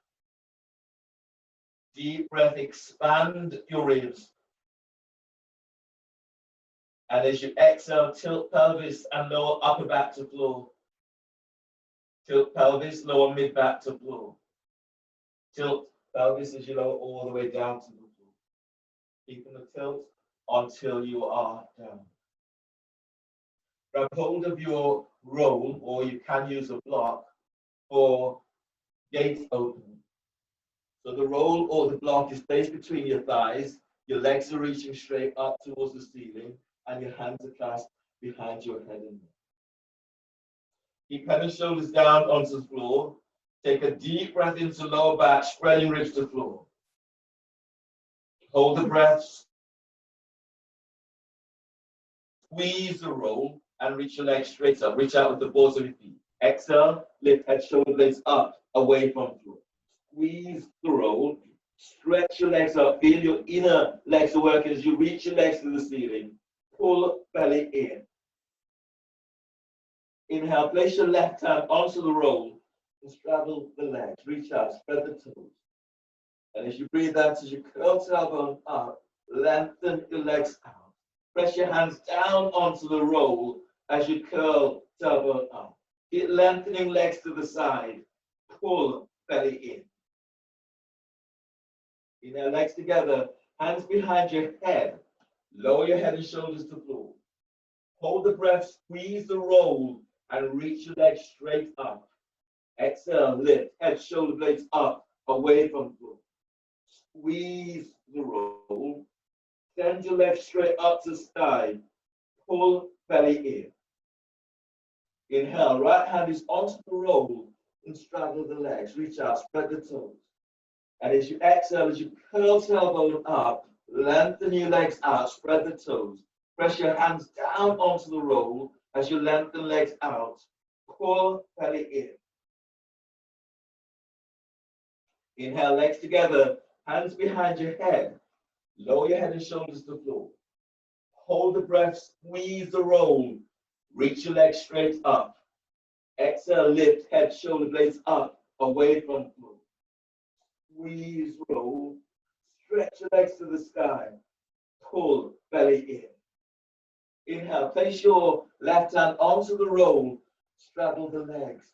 Deep breath, expand your ribs. And as you exhale, tilt pelvis and lower upper back to floor. Tilt pelvis, lower mid back to floor. Tilt pelvis as you lower all the way down to the floor. Keeping the tilt until you are down. Grab hold of your roll, or you can use a block for gate opening. So the roll or the block is placed between your thighs, your legs are reaching straight up towards the ceiling, and your hands are clasped behind your head and neck. Keep head and shoulders down onto the floor. Take a deep breath into lower back, spreading ribs to floor. Hold the breath. Squeeze the roll and reach your legs straight up. Reach out with the balls of your feet. Exhale, lift head, shoulder blades up, away from the floor. Squeeze the roll. Stretch your legs up. Feel your inner legs are working as you reach your legs to the ceiling. Pull belly in. Inhale, place your left hand onto the roll and straddle the legs. Reach out, spread the toes. And as you breathe out, as you curl tailbone up, lengthen your legs out. Press your hands down onto the roll as you curl tailbone up. Keep lengthening legs to the side. Pull belly in. Inhale, legs together, hands behind your head. Lower your head and shoulders to the floor. Hold the breath, squeeze the roll, and reach your legs straight up. Exhale, lift, head, shoulder blades up, away from the floor. Squeeze the roll. Send your legs straight up to the sky. Pull belly in. Inhale, right hand is onto the roll and straddle the legs. Reach out, spread the toes. And as you exhale, as you curl tailbone up, lengthen your legs out, spread the toes. Press your hands down onto the roll as you lengthen legs out. Pull belly in. Inhale, legs together, hands behind your head. Lower your head and shoulders to the floor. Hold the breath, squeeze the roll. Reach your legs straight up. Exhale, lift, head, shoulder blades up, away from the floor. Squeeze, roll. Stretch your legs to the sky. Pull belly in. Inhale, place your left hand onto the roll. Straddle the legs.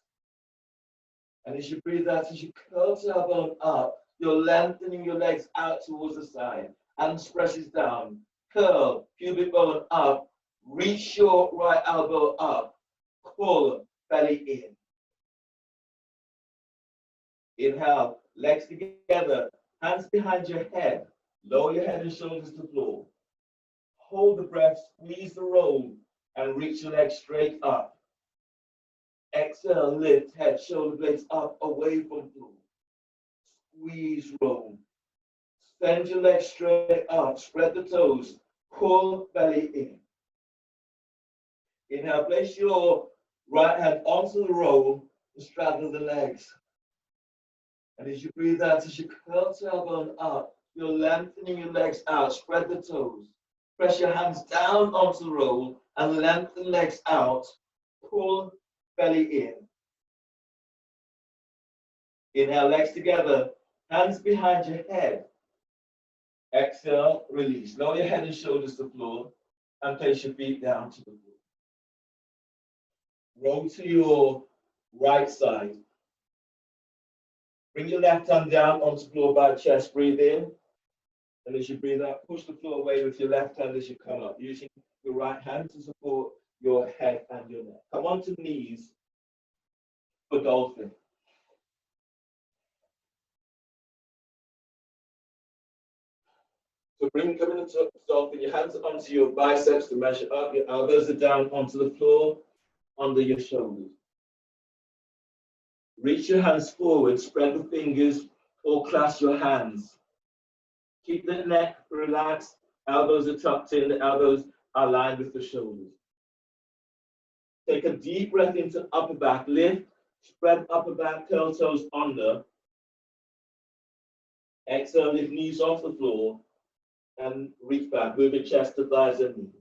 And as you breathe out, as you curl tailbone up, you're lengthening your legs out towards the side. Hands presses down. Curl, pubic bone up, Reach your right elbow up. Pull belly in. Inhale, legs together, hands behind your head. Lower your head and shoulders to the floor. Hold the breath, squeeze the roll, and reach your legs straight up. Exhale, lift, head, shoulder blades up, away from floor. Squeeze, roll. Send your legs straight up, spread the toes, pull belly in. Inhale, place your right hand onto the roll and straddle the legs. And as you breathe out, as you curl tailbone up, you're lengthening your legs out, spread the toes. Press your hands down onto the roll and lengthen legs out, pull belly in. Inhale, legs together, hands behind your head. Exhale, release. Lower your head and shoulders to the floor and place your feet down to the floor. Roll to your right side. Bring your left hand down onto the floor by the chest. Breathe in. And as you breathe out, push the floor away with your left hand as you come up, using your right hand to support your head and your neck. Come onto knees for dolphin. So coming into dolphin, your hands onto your biceps to measure up, your elbows are down onto the floor, under your shoulders. Reach your hands forward, spread the fingers, or clasp your hands. Keep the neck relaxed, elbows are tucked in, the elbows are aligned with the shoulders. Take a deep breath into upper back, lift, spread upper back, curl toes under. Exhale, lift knees off the floor and reach back, moving chest to thighs and knees.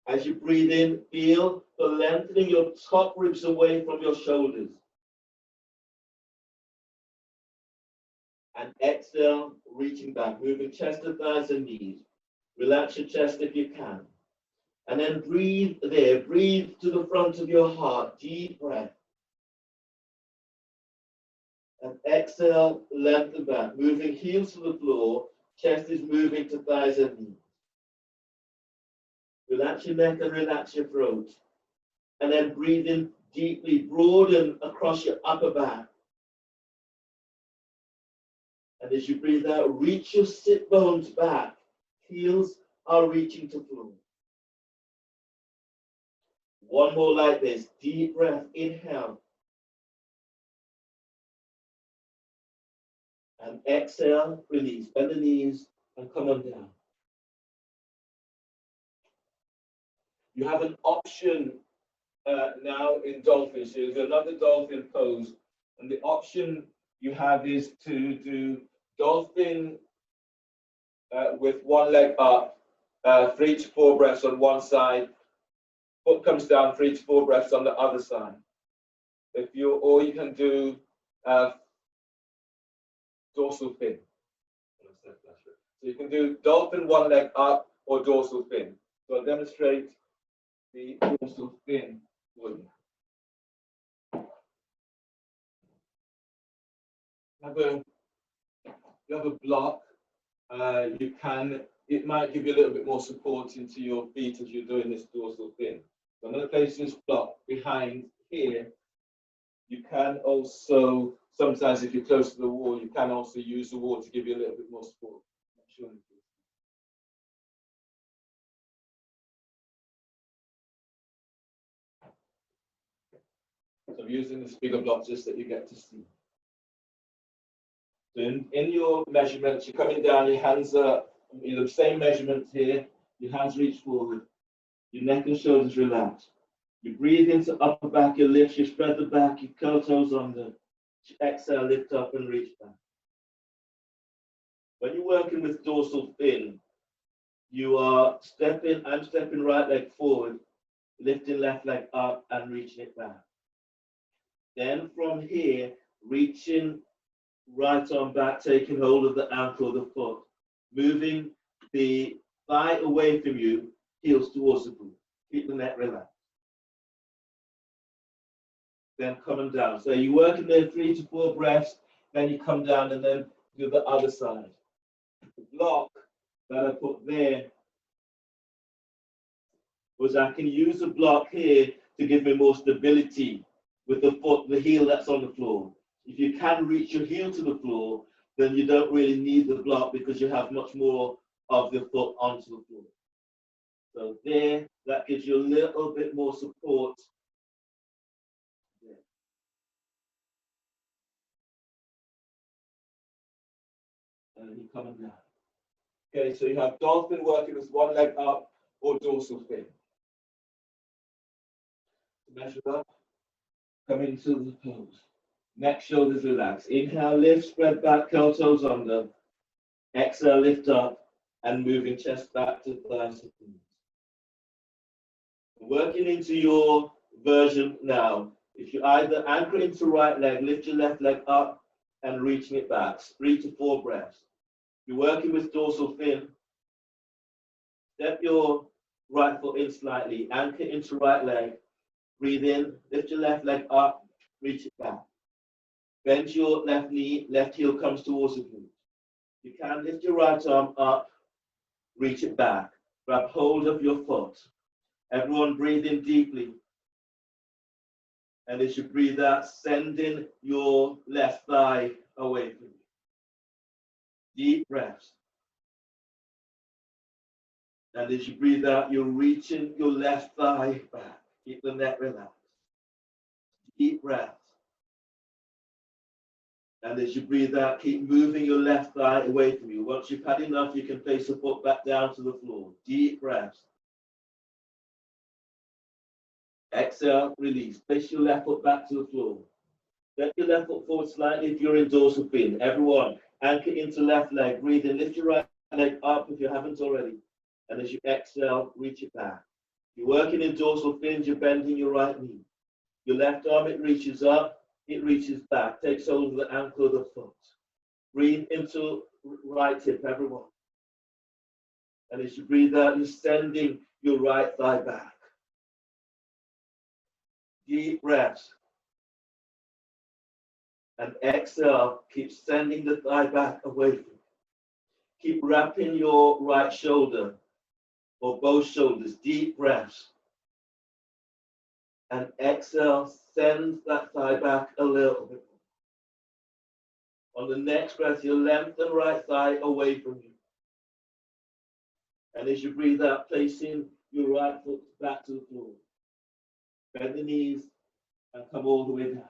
As you breathe in, feel the lengthening your top ribs away from your shoulders. And exhale, reaching back, moving chest to thighs and knees. Relax your chest if you can. And then breathe there. Breathe to the front of your heart. Deep breath. And exhale, lengthen back, moving heels to the floor. Chest is moving to thighs and knees. Relax your neck and relax your throat. And then breathe in deeply. Broaden across your upper back. And as you breathe out, reach your sit bones back. Heels are reaching to floor. One more like this. Deep breath. Inhale. And exhale. Release. Bend the knees and come on down. You have an option now in dolphin. So there's another dolphin pose. And the option you have is to do dolphin with one leg up, 3 to 4 breaths on one side. Foot comes down, 3 to 4 breaths on the other side. Or you can do dorsal fin. So you can do dolphin, one leg up, or dorsal fin. So I'll demonstrate the dorsal fin for you. You have a block. It might give you a little bit more support into your feet as you're doing this dorsal fin. So I'm going to place this block behind here. You can also, sometimes if you're close to the wall, you can also use the wall to give you a little bit more support. So I'm using this bigger block just that you get to see. So in your measurements, you're coming down, your hands are in the same measurements here, your hands reach forward, your neck and shoulders relax. You breathe into upper back, you lift, you spread the back, you curl toes under. You exhale, lift up and reach back. When you're working with dorsal fin, you are I'm stepping right leg forward, lifting left leg up and reaching it back. Then from here, reaching right arm back, taking hold of the ankle of the foot, moving the thigh away from you, heels towards the glute. Keep the neck relaxed. Then coming down. So you work in there 3 to 4 breaths, then you come down and then do the other side. The block that I put there was I can use a block here to give me more stability with the foot, the heel that's on the floor. If you can reach your heel to the floor, then you don't really need the block because you have much more of the foot onto the floor. So there, that gives you a little bit more support. There. And then you come down. Okay, so you have dolphin working with one leg up or dorsal fin. Measure up, come into the pose. Neck, shoulders relax. Inhale, lift, spread back, curl toes under. Exhale, lift up, and moving chest back to thighs. Working into your version now. If you either anchor into right leg, lift your left leg up and reaching it back. 3 to 4 breaths. You're working with dorsal fin. Step your right foot in slightly, anchor into right leg. Breathe in, lift your left leg up, reach it back. Bend your left knee, left heel comes towards the glute. You can lift your right arm up, reach it back. Grab hold of your foot. Everyone breathe in deeply. And as you breathe out, sending your left thigh away from you. Deep breaths. And as you breathe out, you're reaching your left thigh back. Keep the neck relaxed. Deep breaths. And as you breathe out, keep moving your left thigh away from you. Once you've had enough, you can place the foot back down to the floor. Deep breaths. Exhale, release. Place your left foot back to the floor. Step your left foot forward slightly if you're in dorsal fin. Everyone, anchor into left leg. Breathe in. Lift your right leg up if you haven't already. And as you exhale, reach it back. You're working in dorsal fins. You're bending your right knee. Your left arm, it reaches up. It reaches back. Takes hold of the ankle of the foot. Breathe into right hip, everyone. And as you breathe out, you're sending your right thigh back. Deep breaths. And exhale, keep sending the thigh back away from you. Keep wrapping your right shoulder or both shoulders. Deep breaths. And exhale, send that thigh back a little bit more. On the next breath, you'll lengthen right thigh away from you. And as you breathe out, placing your right foot back to the floor. Bend the knees and come all the way down.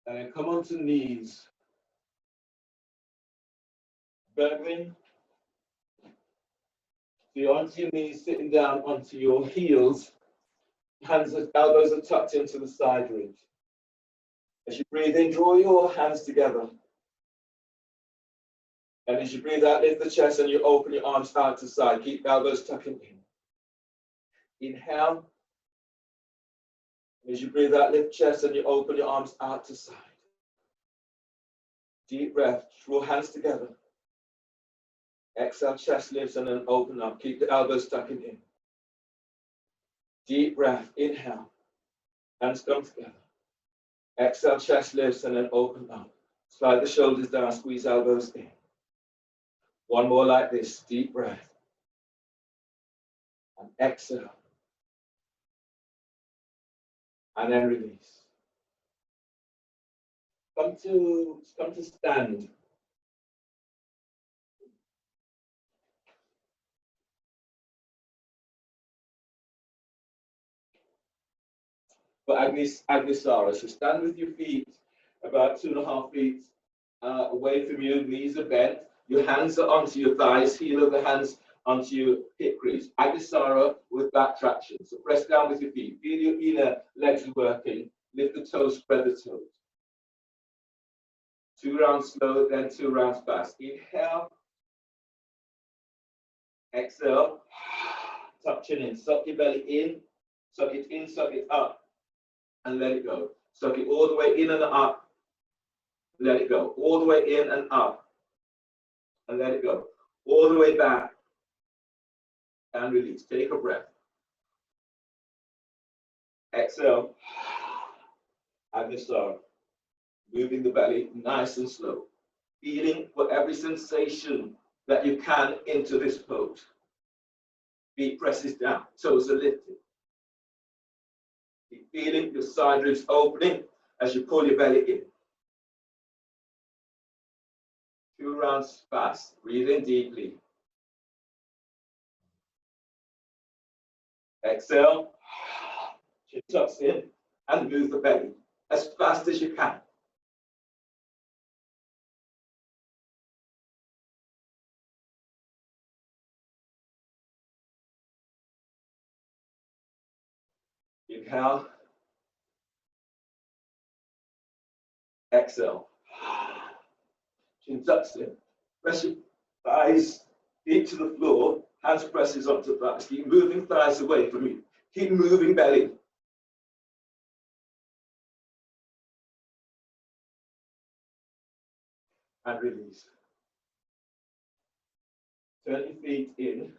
And then come onto knees. Birdwing. So you're onto your knees, sitting down onto your heels. Hands, elbows are tucked into the side ribs. As you breathe in, draw your hands together. And as you breathe out, lift the chest and you open your arms out to side. Keep elbows tucking in. Inhale. As you breathe out, lift chest and you open your arms out to side. Deep breath, draw hands together. Exhale, chest lifts and then open up. Keep the elbows tucking in. Deep breath, inhale. Hands come together. Exhale, chest lifts and then open up. Slide the shoulders down, squeeze elbows in. One more like this, deep breath. And exhale. And then release. Come to stand. For Agnisara. So stand with your feet about 2.5 feet away from you, knees are bent. Your hands are onto your thighs, heel of the hands onto your hip crease. Agnisara with back traction. So press down with your feet. Feel your inner legs working. Lift the toes, spread the toes. 2 rounds slow, then 2 rounds fast. Inhale. Exhale. Tuck chin in. Suck your belly in. Suck it in, suck it up. And let it go. Suck it all the way in and up. Let it go. All the way in and up. And let it go. All the way back. And release. Take a breath. Exhale. Agnisara. Moving the belly nice and slow. Feeling for every sensation that you can into this pose. Feet presses down, toes are lifted. Keep feeling your side ribs opening as you pull your belly in. 2 rounds fast. Breathe in deeply. Exhale. Chin tucks in and move the belly as fast as you can. Inhale. Exhale. Chin tucks in. Press your thighs deep to the floor. Hands presses onto thighs. Keep moving thighs away from you. Keep moving belly. And release. Turn your feet in.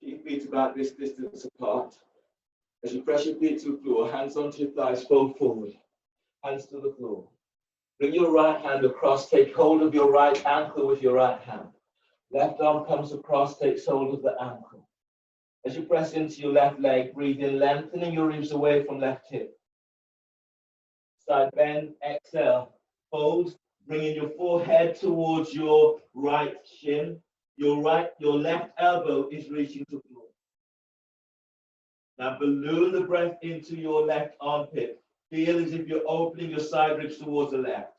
Keep feet about this distance apart. As you press your feet to the floor, hands onto your thighs, fold forward. Hands to the floor. Bring your right hand across, take hold of your right ankle with your right hand. Left arm comes across, takes hold of the ankle. As you press into your left leg, breathe in, lengthening your ribs away from left hip. Side bend, exhale, fold, bringing your forehead towards your right shin. Your left elbow is reaching to the floor. Now balloon the breath into your left armpit. Feel as if you're opening your side ribs towards the left.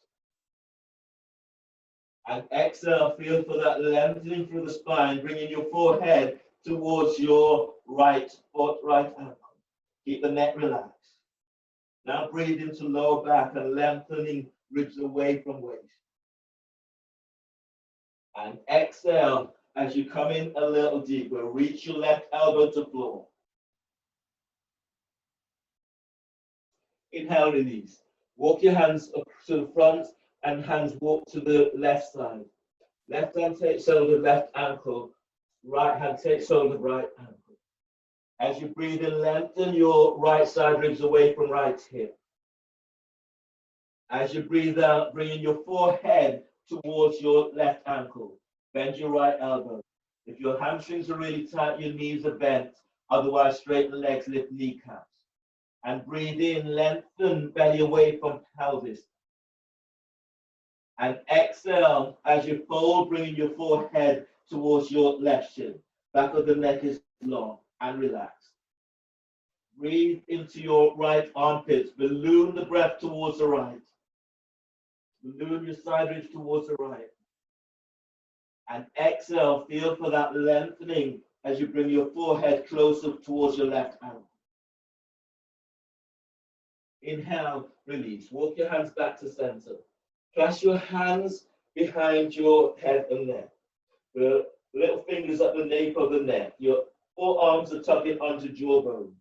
And exhale, feel for that lengthening through the spine, bringing your forehead towards your right foot, right ankle. Keep the neck relaxed. Now breathe into lower back and lengthening ribs away from waist. And exhale as you come in a little deeper. Reach your left elbow to floor. Inhale, release. Walk your hands up to the front and hands walk to the left side. Left hand takes hold of left ankle. Right hand takes hold of right ankle. As you breathe in, lengthen your right side ribs away from right hip. As you breathe out, bringing your forehead towards your left ankle. Bend your right elbow. If your hamstrings are really tight, your knees are bent. Otherwise, straighten the legs, lift kneecaps. And breathe in, lengthen belly away from pelvis. And exhale as you fold, bringing your forehead towards your left shin. Back of the neck is long and relaxed. Breathe into your right armpits. Balloon the breath towards the right. Balloon your side ribs towards the right. And exhale, feel for that lengthening as you bring your forehead closer towards your left ankle. Inhale, release. Walk your hands back to center. Clasp your hands behind your head and neck. The little fingers at the nape of the neck. Your forearms are tucking onto jawbone.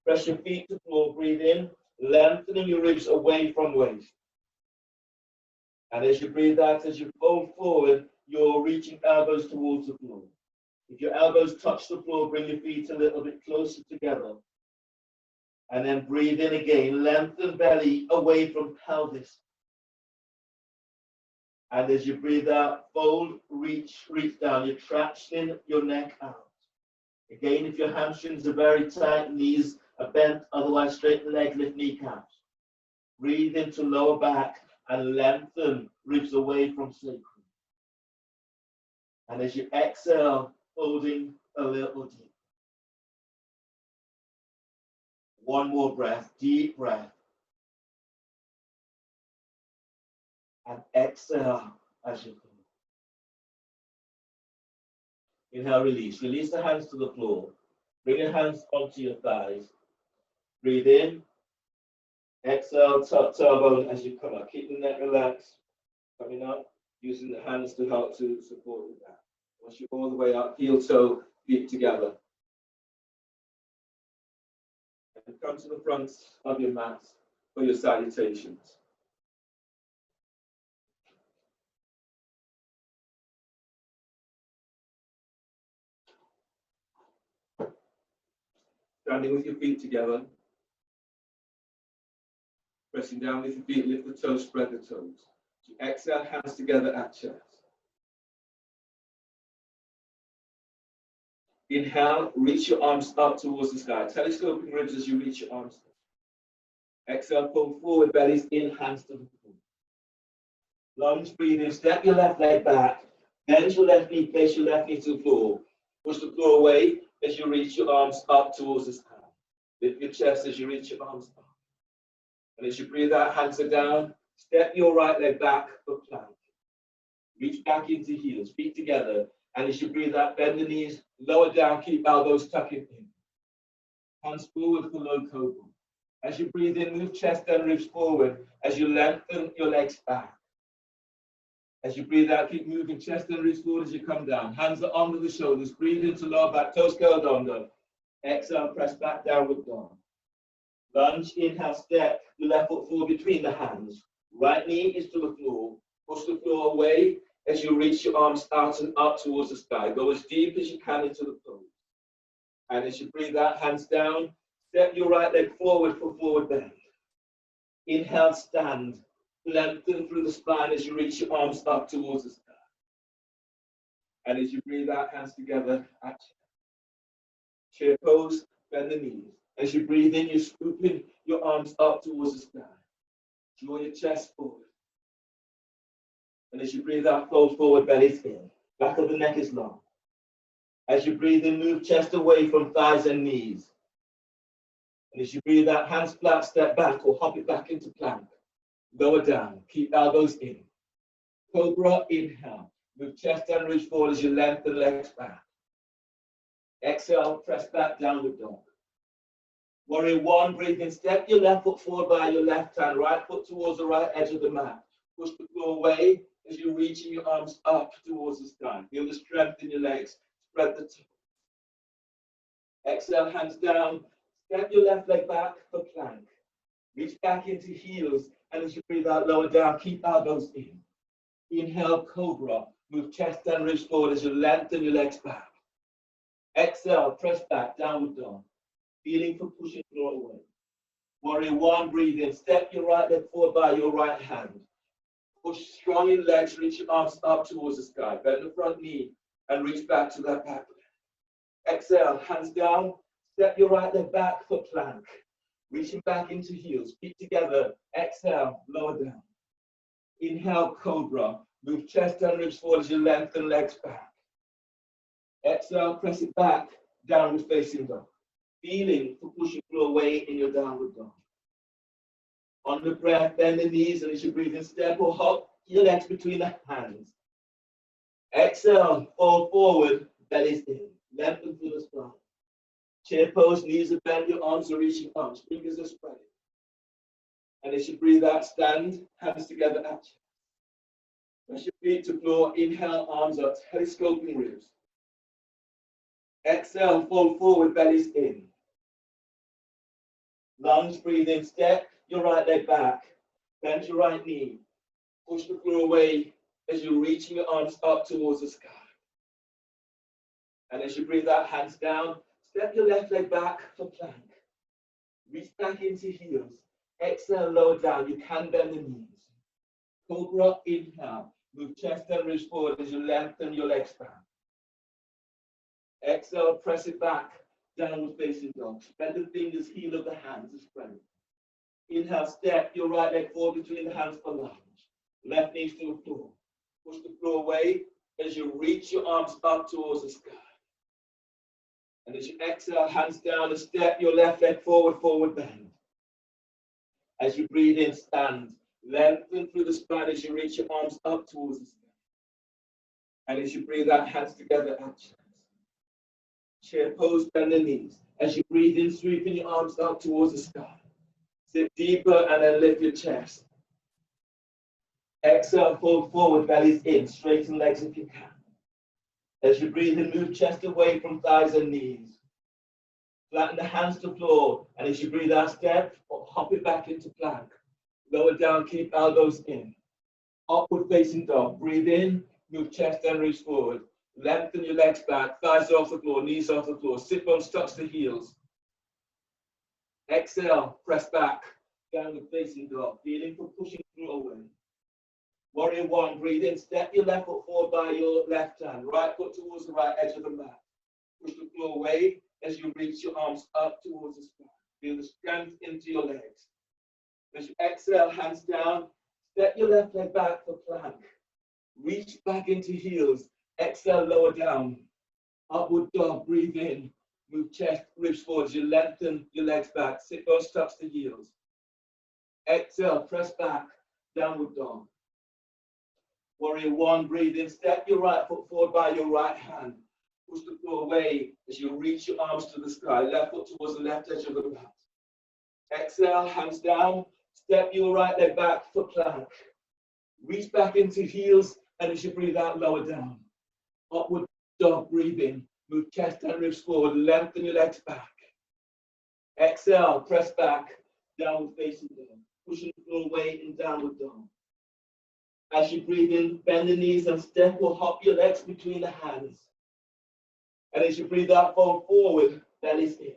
Press your feet to the floor. Breathe in, lengthening your ribs away from waist. And as you breathe out, as you fold forward, you're reaching elbows towards the floor. If your elbows touch the floor, bring your feet a little bit closer together. And then breathe in again, lengthen belly away from pelvis. And as you breathe out, fold, reach down. You're traction your neck out. Again, if your hamstrings are very tight, knees are bent, otherwise straighten legs, lift kneecaps. Breathe into lower back and lengthen ribs away from sacrum. And as you exhale, folding a little deep. One more breath, deep breath. And exhale as you come. Inhale, release. Release the hands to the floor. Bring your hands onto your thighs. Breathe in. Exhale, tuck tailbone as you come up. Keep the neck relaxed. Coming up, using the hands to help to support with that. Once you're all the way up, heel toe, feet together. And come to the front of your mat for your salutations. Standing with your feet together. Pressing down with your feet, lift the toes, spread the toes. So exhale, hands together at chest. Inhale, reach your arms up towards the sky. Telescoping ribs as you reach your arms up. Exhale, pull forward, bellies in, hands to the floor. Lunge, breathe in, step your left leg back. Bend your left knee, place your left knee to the floor. Push the floor away as you reach your arms up towards the sky. Lift your chest as you reach your arms up. And as you breathe out, hands are down. Step your right leg back for plank. Reach back into heels, feet together. And as you breathe out, bend the knees, lower down, keep elbows tucking in. Hands forward for low cobra. As you breathe in, move chest and ribs forward as you lengthen your legs back. As you breathe out, keep moving chest and ribs forward as you come down. Hands are under the shoulders. Breathe into lower back, toes curled under. Exhale, press back, downward dog. Lunge, inhale, step the left foot forward between the hands. Right knee is to the floor. Push the floor away as you reach your arms out and up towards the sky. Go as deep as you can into the pose. And as you breathe out, hands down, step your right leg forward for forward bend. Inhale, stand. Lengthen through the spine as you reach your arms up towards the sky. And as you breathe out, hands together, at chair pose, bend the knees. As you breathe in, you're scooping your arms up towards the sky. Draw your chest forward. And as you breathe out, fold forward, belly in. Back of the neck is long. As you breathe in, move chest away from thighs and knees. And as you breathe out, hands flat, step back or hop it back into plank. Lower down, keep elbows in. Cobra, inhale. Move chest and reach forward as you lengthen legs back. Exhale, press back, downward dog. Warrior one, breathe in, step your left foot forward by your left hand, right foot towards the right edge of the mat. Push the floor away as you're reaching your arms up towards the sky. Feel the strength in your legs. Spread the toes. Exhale, hands down. Step your left leg back for plank. Reach back into heels, and as you breathe out, lower down, keep elbows in. Inhale, cobra. Move chest and ribs forward as you lengthen your legs back. Exhale, press back, downward dog. Feeling for pushing floor away. Warrior one, breathe in. Step your right leg forward by your right hand. Push strong in legs, reach your arms up towards the sky. Bend the front knee and reach back to that back leg. Exhale, hands down. Step your right leg back for plank. Reaching back into heels, feet together. Exhale, lower down. Inhale, cobra. Move chest and ribs forward as you lengthen legs back. Exhale, press it back, downward facing dog. Feeling for pushing floor away in your downward dog. On the breath, bend the knees, and as you breathe in, step or hop your legs between the hands. Exhale, fall forward, bellies in. Lengthen through the spine. Chair pose, knees are bent, your arms are reaching up, fingers are spreading. And as you breathe out, stand, hands together at chest. Press your feet to floor, inhale, arms up, telescoping ribs. Exhale, fold forward, bellies in. Lunge, breathe in, step your right leg back, bend your right knee. Push the floor away as you're reaching your arms up towards the sky. And as you breathe out, hands down, step your left leg back for plank. Reach back into heels. Exhale, lower down. You can bend the knees. Cobra, inhale. Move chest and ribs forward as you lengthen your legs back. Exhale, press it back, downward facing dog. Spread the fingers, heel of the hands is spreading. Inhale, step your right leg forward between the hands for lunge. Left knee to the floor. Push the floor away as you reach your arms up towards the sky. And as you exhale, hands down and step your left leg forward, forward bend. As you breathe in, stand. Lengthen through the spine as you reach your arms up towards the sky. And as you breathe out, hands together at chest. Chair pose, bend the knees. As you breathe in, sweeping your arms up towards the sky. Sit deeper and then lift your chest. Exhale, fold forward, bellies in. Straighten legs if you can. As you breathe in, move chest away from thighs and knees. Flatten the hands to floor. And as you breathe out, step or hop it back into plank. Lower down, keep elbows in. Upward facing dog. Breathe in, move chest and reach forward. Lengthen your legs back, thighs off the floor, knees off the floor. Sit bones touch the heels. Exhale, press back, downward facing dog. Feeling for pushing through away. Warrior one, breathe in, step your left foot forward by your left hand. Right foot towards the right edge of the mat. Push the floor away as you reach your arms up towards the sky. Feel the strength into your legs. As you exhale, hands down, step your left leg back for plank. Reach back into heels. Exhale, lower down. Upward dog, breathe in. Move chest, ribs forward. You lengthen your legs back. Sit bones touch the heels. Exhale, press back. Downward dog. Warrior one, breathe in. Step your right foot forward by your right hand. Push the floor away as you reach your arms to the sky. Left foot towards the left edge of the mat. Exhale, hands down. Step your right leg back for plank. Reach back into heels, and as you breathe out, lower down. Upward dog, breathe in. Move chest and ribs forward. Lengthen your legs back. Exhale, press back. Downward facing dog. Pushing the floor away in downward dog. As you breathe in, bend the knees and step or hop your legs between the hands. And as you breathe out, fold forward, belly's in.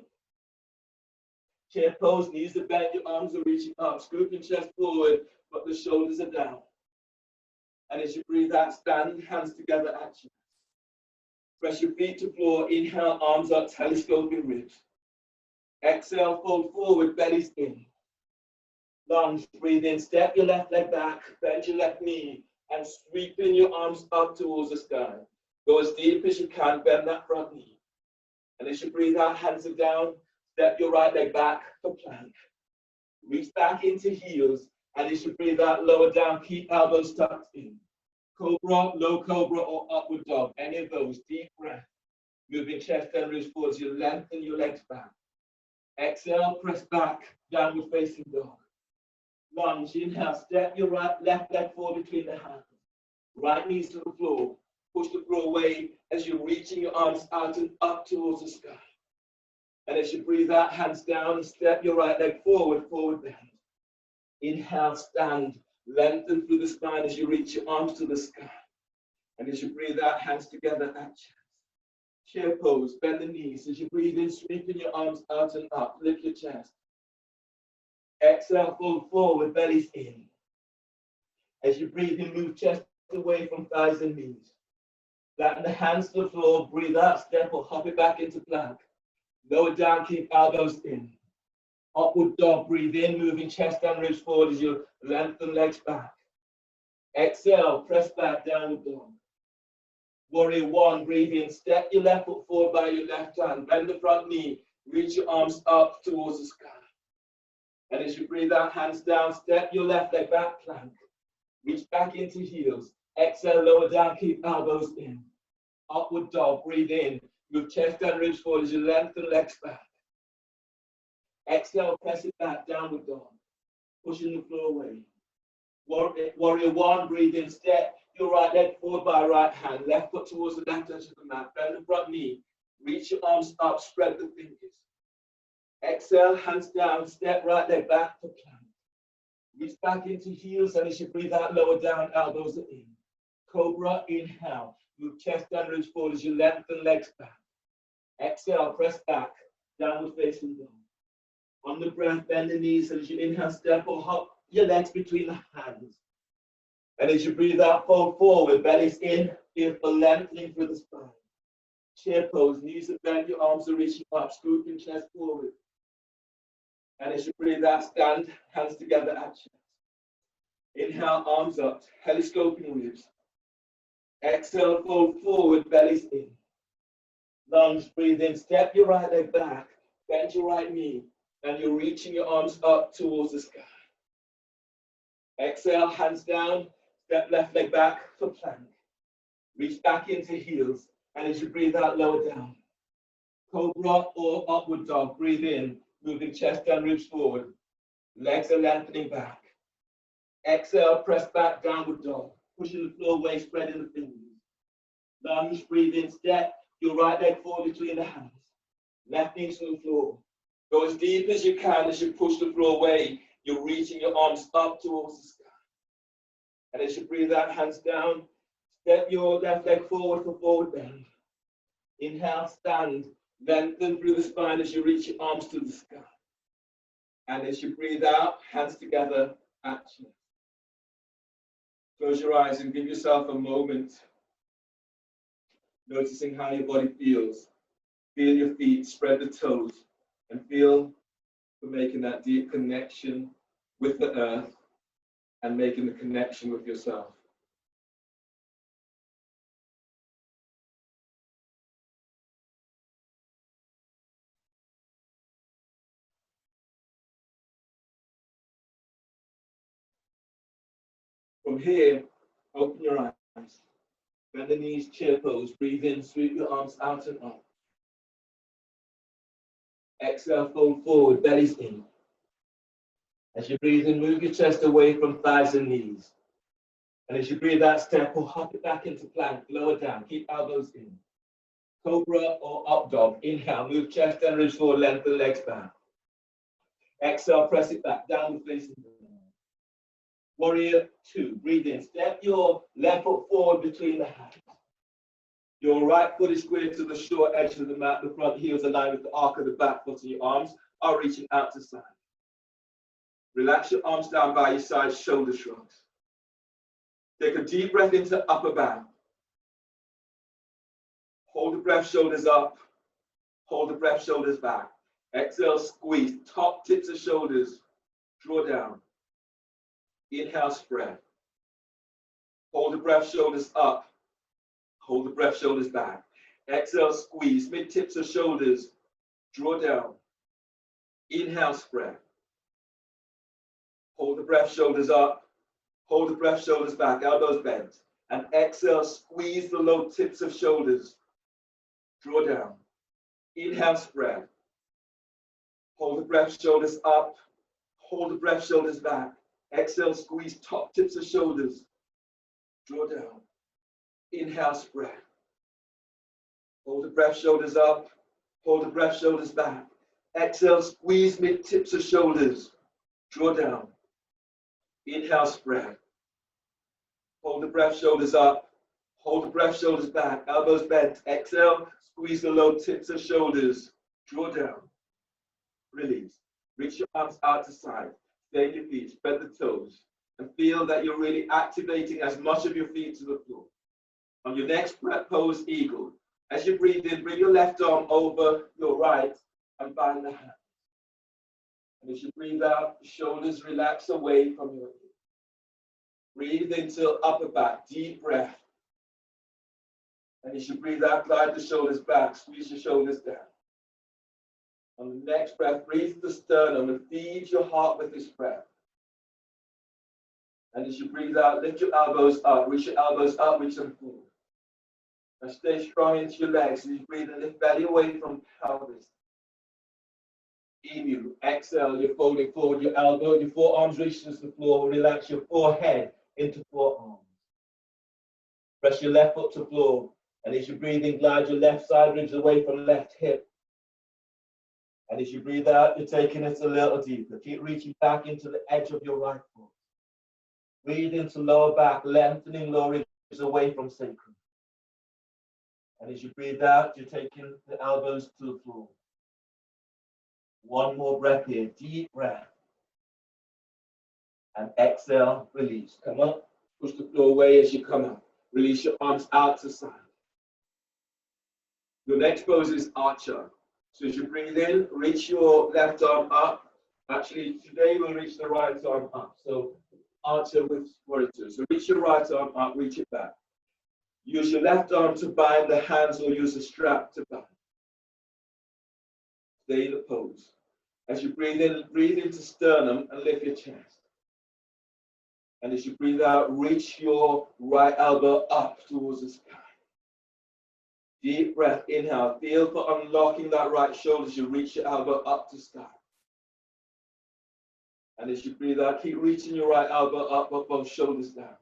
Chair pose, knees are bent, your arms are reaching up. Scoop your chest forward, but the shoulders are down. And as you breathe out, stand, hands together at you. Press your feet to floor, inhale, arms up, telescoping ribs. Exhale, fold forward, belly's in. Lunge, breathe in, step your left leg back, bend your left knee, and sweeping your arms up towards the sky. Go as deep as you can, bend that front knee. And as you breathe out, hands are down, step your right leg back for plank. Reach back into heels, and as you breathe out, lower down, keep elbows tucked in. Cobra, low cobra, or upward dog, any of those, deep breath. Moving chest and ribs forward, you lengthen your legs back. Exhale, press back, downward facing dog. Lunge, inhale, step your left leg forward between the hands. Right knees to the floor. Push the floor away as you're reaching your arms out and up towards the sky. And as you breathe out, hands down, and step your right leg forward, forward bend. Inhale, stand, lengthen through the spine as you reach your arms to the sky. And as you breathe out, hands together at chest. Chair pose, bend the knees. As you breathe in, sweeping your arms out and up, lift your chest. Exhale, fold forward, belly's in. As you breathe in, move chest away from thighs and knees. Flatten the hands to the floor, breathe out, step or hop it back into plank. Lower down, keep elbows in. Upward dog, breathe in, moving chest and ribs forward as you lengthen legs back. Exhale, press back, downward dog. Warrior one, breathe in, step your left foot forward by your left hand, bend the front knee, reach your arms up towards the sky. And as you breathe out, hands down, step your left leg back, plank. Reach back into heels. Exhale, lower down, keep elbows in. Upward dog, breathe in. Move chest and ribs forward as you lengthen legs back. Exhale, press it back, downward dog. Pushing the floor away. Warrior one, breathe in, step your right leg forward by right hand. Left foot towards the left edge of the mat. Bend the front knee. Reach your arms up, spread the fingers. Exhale, hands down, step right leg back for plank. Reach back into heels, and as you breathe out, lower down, elbows are in. Cobra, inhale. Move chest and ribs forward as you lengthen legs back. Exhale, press back, downward facing dog. On the breath, bend the knees, and as you inhale, step or hop your legs between the hands. And as you breathe out, fold forward, belly's in, feel for lengthening through the spine. Chair pose, knees are bent, your arms are reaching up, scooping chest forward. And as you breathe out, stand, hands together at chest. Inhale, arms up, telescoping ribs. Exhale, fold forward, belly's in. Lunge, breathe in, step your right leg back, bend your right knee, and you're reaching your arms up towards the sky. Exhale, hands down, step left leg back for plank. Reach back into heels, and as you breathe out, lower down. Cobra or upward dog, breathe in, moving chest and ribs forward. Legs are lengthening back. Exhale, press back, downward dog. Pushing the floor away, spreading the fingers. Lunge, breathe in, step your right leg forward between the hands. Left knee to the floor. Go as deep as you can as you push the floor away. You're reaching your arms up towards the sky. And as you breathe out, hands down, step your left leg forward for forward bend. Inhale, stand. Lengthen through the spine as you reach your arms to the sky. And as you breathe out, hands together at chest. Close your eyes and give yourself a moment, noticing how your body feels. feel your feet, spread the toes, and feel for making that deep connection with the earth and making the connection with yourself. From here, open your eyes, bend the knees, chair pose, breathe in, sweep your arms out and up. Exhale, fold forward, belly's in. As you breathe in, move your chest away from thighs and knees. And as you breathe out, step or hop it back into plank, lower down, keep elbows in. Cobra or up dog, inhale, move chest and ribs forward, lengthen legs back. Exhale, press it back, downward facing dog. Warrior 2, breathe in, step your left foot forward between the hands. Your right foot is squared to the short edge of the mat, the front heel is aligned with the arc of the back foot, and your arms are reaching out to side. Relax your arms down by your side, shoulder shrugs. Take a deep breath into upper bow. Hold the breath, shoulders up. Hold the breath, shoulders back. Exhale, squeeze, top tips of shoulders, draw down. Inhale, spread. Hold the breath, shoulders up. Hold the breath, shoulders back. Exhale, squeeze, mid tips of shoulders, draw down. Inhale, spread. Hold the breath, shoulders up. Hold the breath, shoulders back, elbows bent. And exhale, squeeze the low tips of shoulders, draw down. Inhale, spread. Hold the breath, shoulders up. Hold the breath, shoulders back. Exhale, squeeze top tips of shoulders, draw down. Inhale, spread. Hold the breath, shoulders up. Hold the breath, shoulders back. Exhale, squeeze mid tips of shoulders, draw down. Inhale, spread. Hold the breath, shoulders up. Hold the breath, shoulders back, elbows bent. Exhale, squeeze the low tips of shoulders, draw down. Release. Reach your arms out to side. Stay in your feet, spread the toes, and feel that you're really activating as much of your feet to the floor. On your next breath, pose eagle. As you breathe in, bring your left arm over your right and bind the hands. And as you breathe out, shoulders relax away from your ear. Breathe into upper back, deep breath. And as you breathe out, glide the shoulders back, squeeze your shoulders down. On the next breath, breathe the sternum and feed your heart with this breath. And as you breathe out, lift your elbows up, reach your elbows up, reach them forward. And stay strong into your legs. As you breathe and lift belly away from pelvis. Emu, exhale, you're folding forward your elbow, your forearms reach to the floor, relax your forehead into forearms. Press your left foot to the floor, and as you breathe in, glide your left side ribs away from left hip. And as you breathe out, you're taking it a little deeper. Keep reaching back into the edge of your right foot. Breathe into lower back, lengthening lower ribs away from sacrum. And as you breathe out, you're taking the elbows to the floor. One more breath here, deep breath. And exhale, release. Come up, push the floor away as you come up. Release your arms out to side. Your next pose is archer. So as you breathe in, reach your left arm up. Actually, today we'll reach the right arm up. So archer with warrior 2. So reach your right arm up, reach it back. Use your left arm to bind the hands or use a strap to bind. Stay in the pose. As you breathe in, breathe into sternum and lift your chest. And as you breathe out, reach your right elbow up towards the sky. Deep breath, inhale. Feel for unlocking that right shoulder as you reach your elbow up to sky. And as you breathe out, keep reaching your right elbow up, both shoulders down.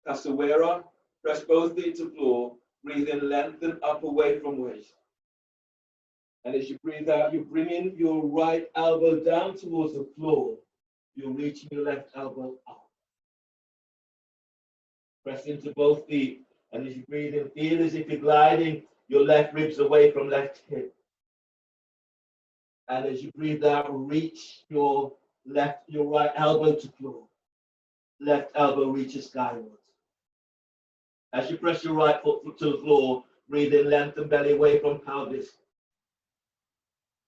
Capoeira, press both feet to floor. Breathe in, lengthen up away from waist. And as you breathe out, you're bringing your right elbow down towards the floor. You're reaching your left elbow up. Press into both feet. And as you breathe in, feel as if you're gliding your left ribs away from left hip. And as you breathe out, reach your right elbow to floor. Left elbow reaches skywards. As you press your right foot to the floor, breathe in, lengthen belly away from pelvis.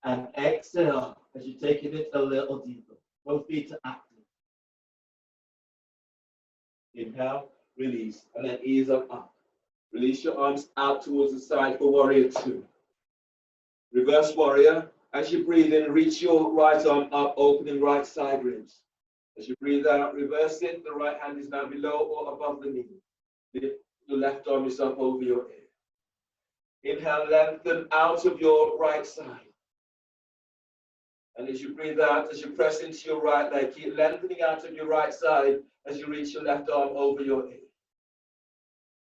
And exhale as you're taking it a little deeper. Both feet are active. Inhale, release, and then ease up. Release your arms out towards the side for warrior two. Reverse warrior. As you breathe in, reach your right arm up, opening right side ribs. As you breathe out, reverse it. The right hand is now below or above the knee. Lift your left arm is up over your ear. Inhale, lengthen out of your right side. And as you breathe out, as you press into your right leg, keep lengthening out of your right side as you reach your left arm over your ear.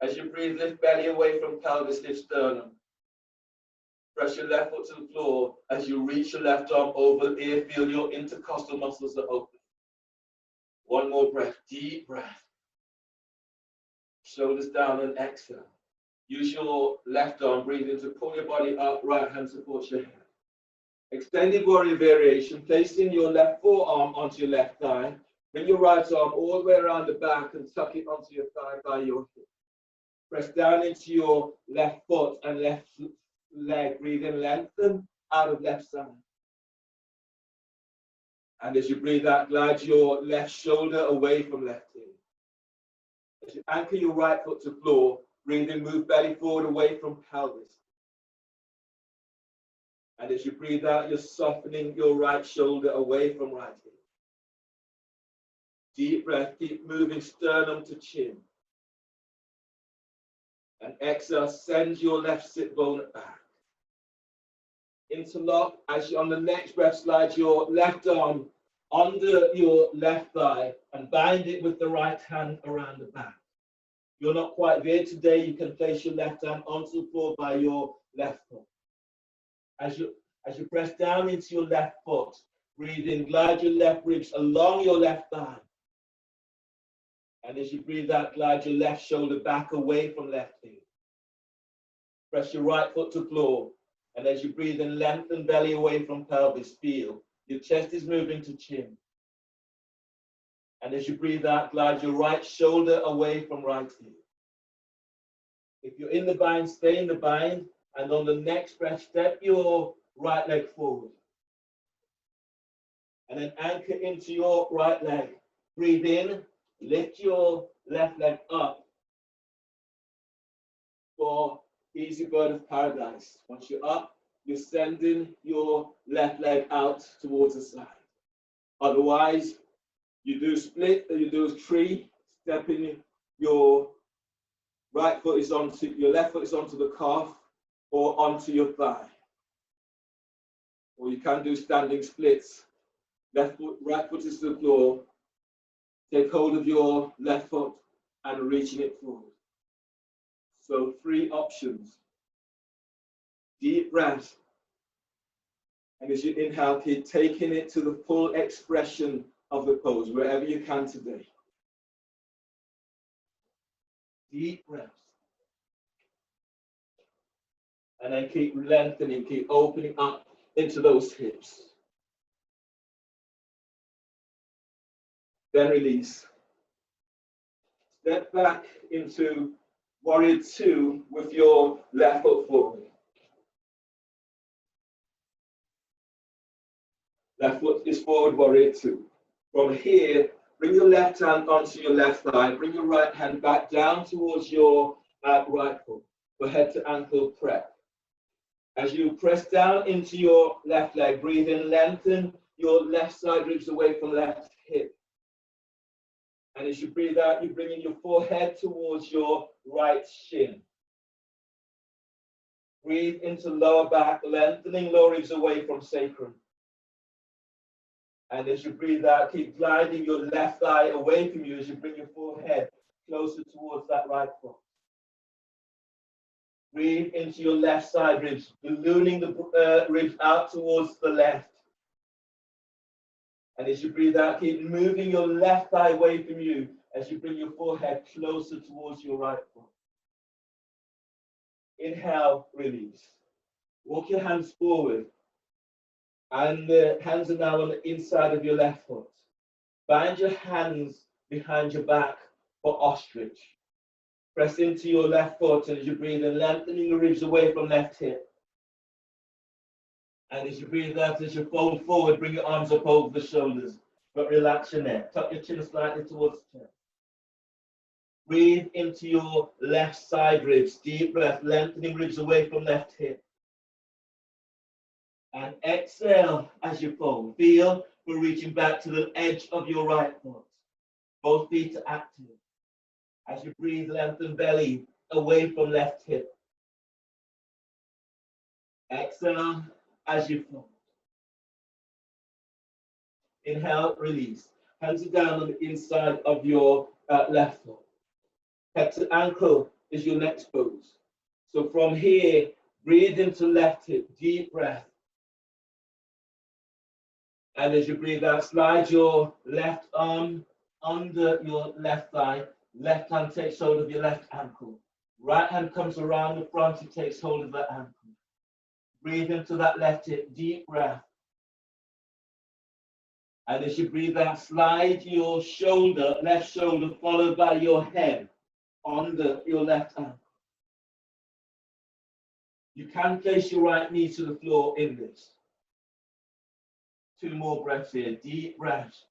As you breathe, lift belly away from pelvis, lift sternum. Press your left foot to the floor as you reach your left arm over the ear. Feel your intercostal muscles are open. One more breath, deep breath. Shoulders down and exhale. Use your left arm, breathe in to pull your body up, right hand supports your head. Extended warrior variation, placing your left forearm onto your left thigh. Bring your right arm all the way around the back and tuck it onto your thigh by your hip. Press down into your left foot and left leg. Breathe in, lengthen out of left side. And as you breathe out, glide your left shoulder away from left hip. As you anchor your right foot to floor, breathe in, move belly forward away from pelvis. And as you breathe out, you're softening your right shoulder away from right hip. Deep breath, keep moving sternum to chin. And exhale, send your left sit bone back. Interlock. As you on the next breath, slide your left arm under your left thigh and bind it with the right hand around the back. You're not quite there today, you can place your left hand onto the floor by your left foot. As you press down into your left foot, breathe in, glide your left ribs along your left thigh. And as you breathe out, glide your left shoulder back away from left hip. Press your right foot to floor. And as you breathe in, lengthen belly away from pelvis. Feel your chest is moving to chin. And as you breathe out, glide your right shoulder away from right hip. If you're in the bind, stay in the bind. And on the next breath, step your right leg forward. And then anchor into your right leg. Breathe in, lift your left leg up for easy bird of paradise. Once you're up, you're sending your left leg out towards the side. Otherwise, you do split, or you do tree, stepping your right foot is onto, your left foot is onto the calf or onto your thigh. Or you can do standing splits. Left foot, right foot is to the floor. Take hold of your left foot and reaching it forward. So 3 options. Deep breath. And as you inhale, keep taking it to the full expression of the pose, wherever you can today. Deep breath. And then keep lengthening, keep opening up into those hips. Then release. Step back into warrior 2 with your left foot forward. Left foot is forward, warrior 2. From here, bring your left hand onto your left thigh. Bring your right hand back down towards your right foot for head to ankle prep. As you press down into your left leg, breathe in, lengthen your left side ribs away from left hip. And as you breathe out, you bring in your forehead towards your right shin. Breathe into lower back, lengthening lower ribs away from sacrum. And as you breathe out, keep gliding your left thigh away from you as you bring your forehead closer towards that right foot. Breathe into your left side ribs, ballooning the ribs out towards the left. And as you breathe out, keep moving your left thigh away from you as you bring your forehead closer towards your right foot. Inhale, release. Walk your hands forward. And the hands are now on the inside of your left foot. Bind your hands behind your back for ostrich. Press into your left foot and as you breathe in, lengthening the ribs away from left hip. And as you breathe out, as you fold forward, bring your arms up over the shoulders, but relax your neck. Tuck your chin slightly towards the chest. Breathe into your left side ribs. Deep breath, lengthening ribs away from left hip. And exhale as you fold. Feel for reaching back to the edge of your right foot. Both feet are active. As you breathe, lengthen belly away from left hip. Exhale as you fold. Inhale, release. Hands are down on the inside of your left foot. Flexed ankle is your next pose. So from here, breathe into left hip, deep breath. And as you breathe out, slide your left arm under your left thigh. Left hand takes hold of your left ankle. Right hand comes around the front, it takes hold of that ankle. Breathe into that left hip, deep breath. And as you breathe out, slide your shoulder, left shoulder, followed by your head under your left ankle. You can place your right knee to the floor in this. 2 more breaths here, deep breaths.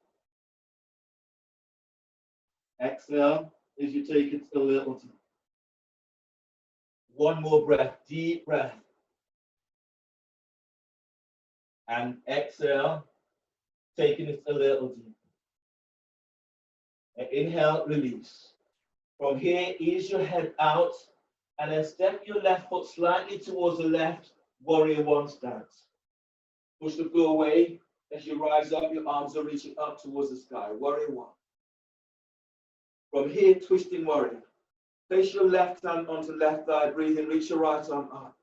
Exhale as you take it a little deep. 1 more breath, deep breath. And exhale, taking it a little deeper. Inhale, release. From here, ease your head out and then step your left foot slightly towards the left, warrior 1 stance. Push the floor away. As you rise up, your arms are reaching up towards the sky, warrior 1. From here, twisting warrior. Place your left hand onto left thigh, breathe in, reach your right arm up.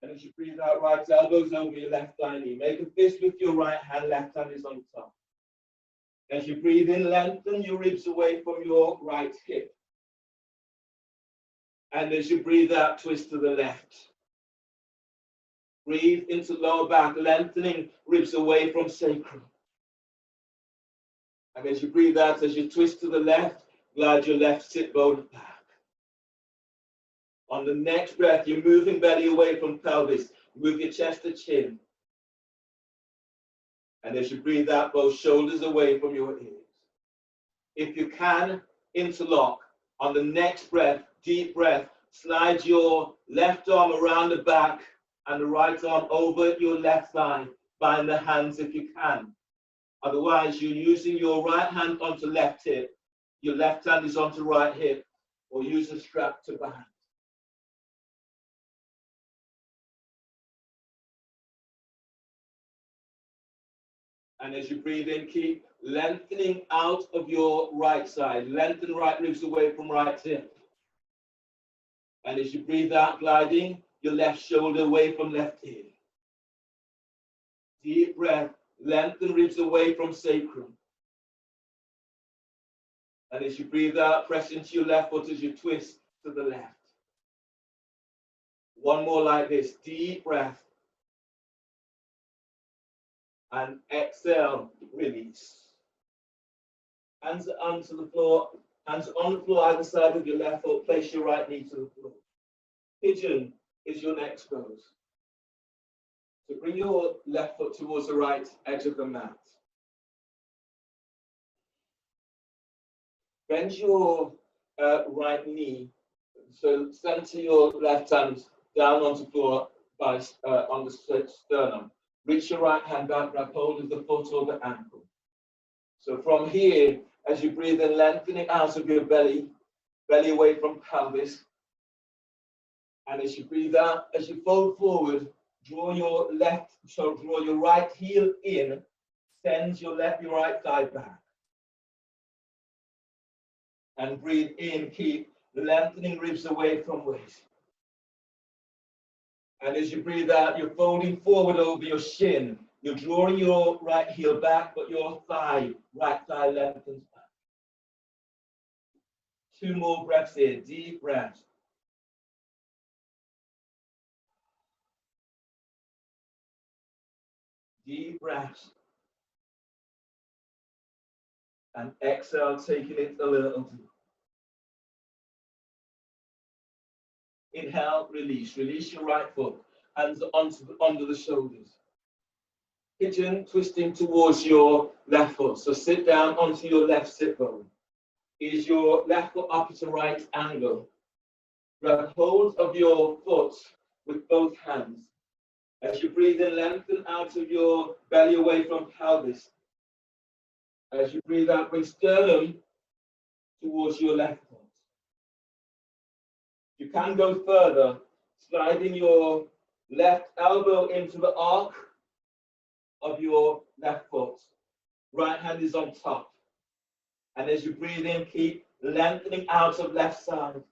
And as you breathe out, right elbows over your left thigh knee. Make a fist with your right hand, left hand is on top. As you breathe in, lengthen your ribs away from your right hip. And as you breathe out, twist to the left. Breathe into lower back, lengthening ribs away from sacrum. And as you breathe out, as you twist to the left, glide your left sit bone back. On the next breath, you're moving belly away from pelvis. Move your chest to chin. And as you breathe out, both shoulders away from your ears. If you can, interlock. On the next breath, deep breath, slide your left arm around the back and the right arm over your left thigh. Bind the hands if you can. Otherwise, you're using your right hand onto left hip. Your left hand is onto right hip, or use a strap to bind. And as you breathe in, keep lengthening out of your right side. Lengthen right ribs away from right hip. And as you breathe out, gliding your left shoulder away from left ear. Deep breath, lengthen ribs away from sacrum. And as you breathe out, press into your left foot as you twist to the left. 1 more like this, deep breath. And exhale, release. Hands onto the floor, hands on the floor either side of your left foot, place your right knee to the floor. Pigeon is your next pose. So bring your left foot towards the right edge of the mat. Bend your right knee, so center your left hand down onto the floor on the sternum. Reach your right hand back, grab hold of the foot or the ankle. So from here, as you breathe in, lengthening out of your belly, belly away from pelvis. And as you breathe out, as you fold forward, draw your right heel in, send your right thigh back. And breathe in, keep lengthening ribs away from waist. And as you breathe out, you're folding forward over your shin. You're drawing your right heel back, but your right thigh lengthens back. 2 more breaths here, deep breaths. Deep breaths. And exhale, taking it a little deeper. Inhale, release. Release your right foot. Hands under the shoulders. pigeon twisting towards your left foot. So sit down onto your left sit bone. Is your left foot up at a right angle. Grab hold of your foot with both hands. As you breathe in, lengthen out of your belly away from pelvis. As you breathe out, bring sternum towards your left foot. You can go further, sliding your left elbow into the arc of your left foot. Right hand is on top. And as you breathe in, keep lengthening out of left side.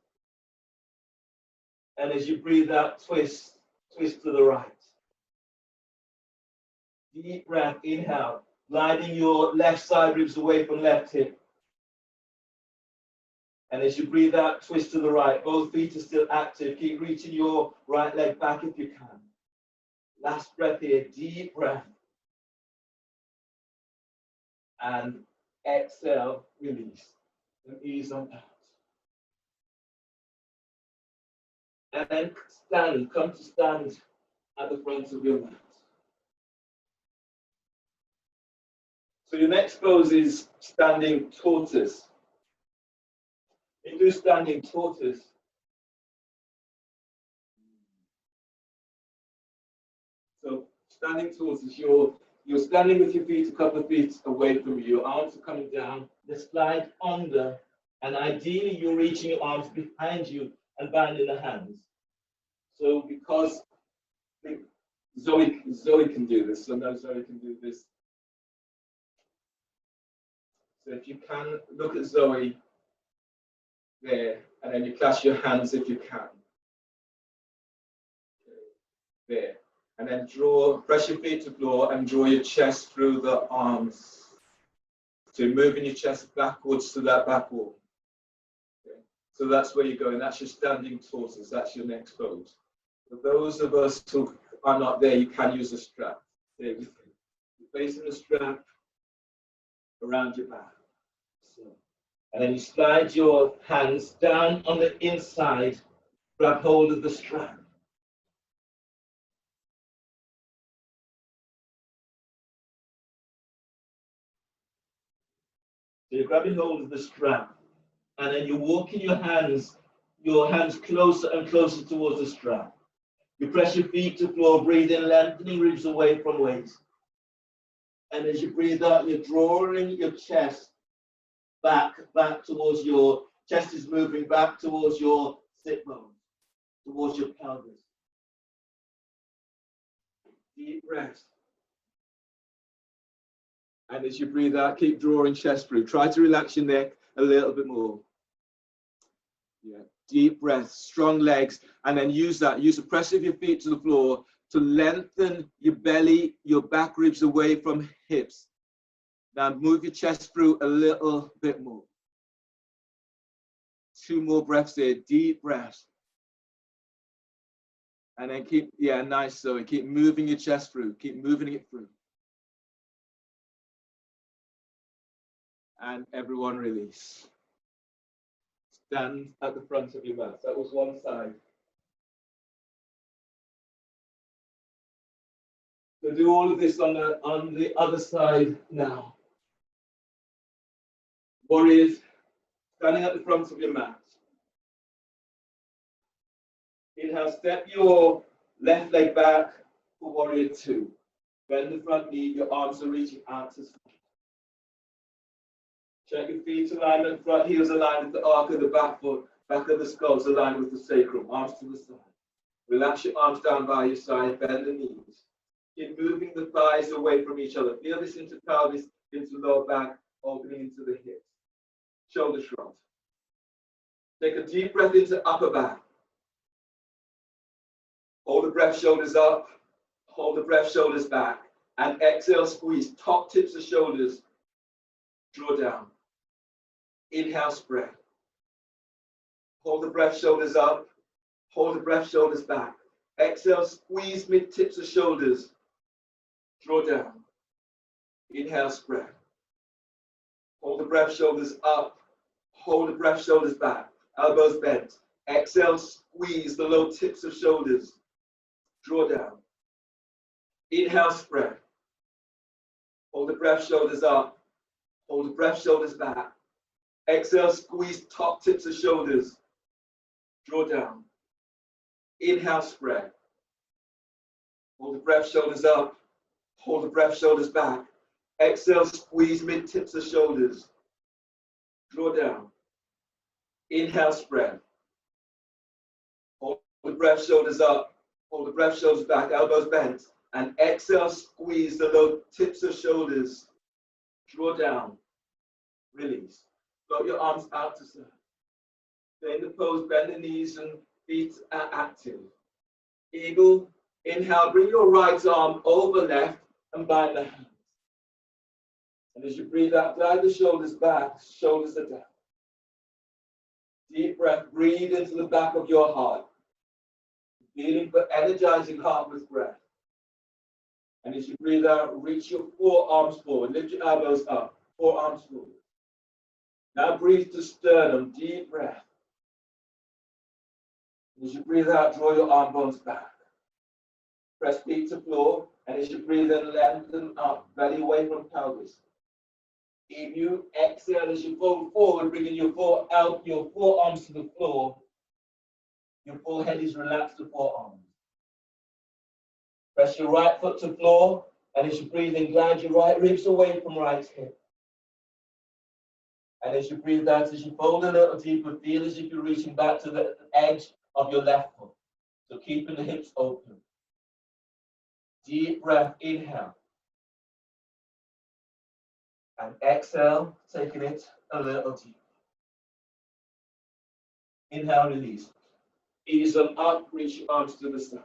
And as you breathe out, twist to the right. Deep breath, inhale, gliding your left side ribs away from left hip. And as you breathe out, twist to the right. Both feet are still active. Keep reaching your right leg back if you can. Last breath here, deep breath. And exhale, release. And ease on out. And then stand, come to stand at the front of your mat. So your next pose is standing tortoise. You do standing tortoise. So standing tortoise, you're standing with your feet a couple of feet away from you. Your arms are coming down. They slide under, and ideally you're reaching your arms behind you and binding the hands. So because Zoe can do this, so now Zoe can do this. So if you can, look at Zoe there, and then you clasp your hands if you can. There. And then press your feet to the floor and draw your chest through the arms. So you're moving your chest backwards to that back wall. Okay. So that's where you're going. That's your standing tortoise. That's your next pose. For those of us who are not there, you can use a strap. There you go. You're placing the strap around your back. So, and then you slide your hands down on the inside, grab hold of the strap. So you're grabbing hold of the strap, and then you're walking your hands closer and closer towards the strap. You press your feet to the floor, breathe in, lengthening ribs away from waist. And as you breathe out, you're drawing your chest back towards your chest is moving back towards your sit bones, towards your pelvis. Deep breath. And as you breathe out, keep drawing chest through. Try to relax your neck a little bit more. Yeah. Deep breath, strong legs, and then use the press of your feet to the floor to lengthen your belly, your back ribs away from hips. Now move your chest through a little bit more. 2 more breaths there, deep breaths. And then nice, so keep moving your chest through, keep moving it through. And everyone release. Stand at the front of your mat. That was one side. So do all of this on the other side now. Warriors, standing at the front of your mat. Inhale, step your left leg back for warrior 2. Bend the front knee, your arms are reaching out to side. Check your feet alignment, front heels aligned with the arc of the back foot, back of the skulls aligned with the sacrum, arms to the side. Relax your arms down by your side, bend the knees. Keep moving the thighs away from each other. Feel this into pelvis, into lower back, opening into the hips. Shoulder shrug. Take a deep breath into upper back. Hold the breath, shoulders up. Hold the breath, shoulders back. And exhale, squeeze. Top tips of shoulders. Draw down. Inhale, spread. Hold the breath, shoulders up. Hold the breath, shoulders back. Exhale, squeeze mid tips of shoulders. Draw down. Inhale, spread. Hold the breath, shoulders up. Hold the breath, shoulders back. Elbows bent. Exhale, squeeze the low tips of shoulders. Draw down. Inhale, spread. Hold the breath, shoulders up. Hold the breath, shoulders back. Exhale, squeeze top tips of shoulders. Draw down. Inhale, spread. Hold the breath, shoulders up. Hold the breath, shoulders back. Exhale, squeeze mid tips of shoulders. Draw down. Inhale, spread. Hold the breath, shoulders up. Hold the breath, shoulders back, elbows bent. And exhale, squeeze the low tips of shoulders. Draw down. Release. Float your arms out to side. Stay in the pose, bend the knees and feet are active. Eagle. Inhale, bring your right arm over left and bind the hands. And as you breathe out, glide the shoulders back, shoulders are down. Deep breath, breathe into the back of your heart. Feeling for energizing heart with breath. And as you breathe out, reach your forearms forward. Lift your elbows up, forearms forward. Now breathe to sternum, deep breath. As you breathe out, draw your arm bones back. Press feet to floor, and as you breathe in, lengthen up, belly away from pelvis. If you exhale as you fold forward, bringing your forearms to the floor, your forehead is relaxed to forearms. Press your right foot to floor, and as you breathe in, glide your right ribs away from right hip. And as you breathe out, as you fold a little deeper, feel as if you're reaching back to the edge of your left foot. So keeping the hips open. Deep breath, inhale. And exhale, taking it a little deeper. Inhale, release. Ease them up, reach your arms to the side.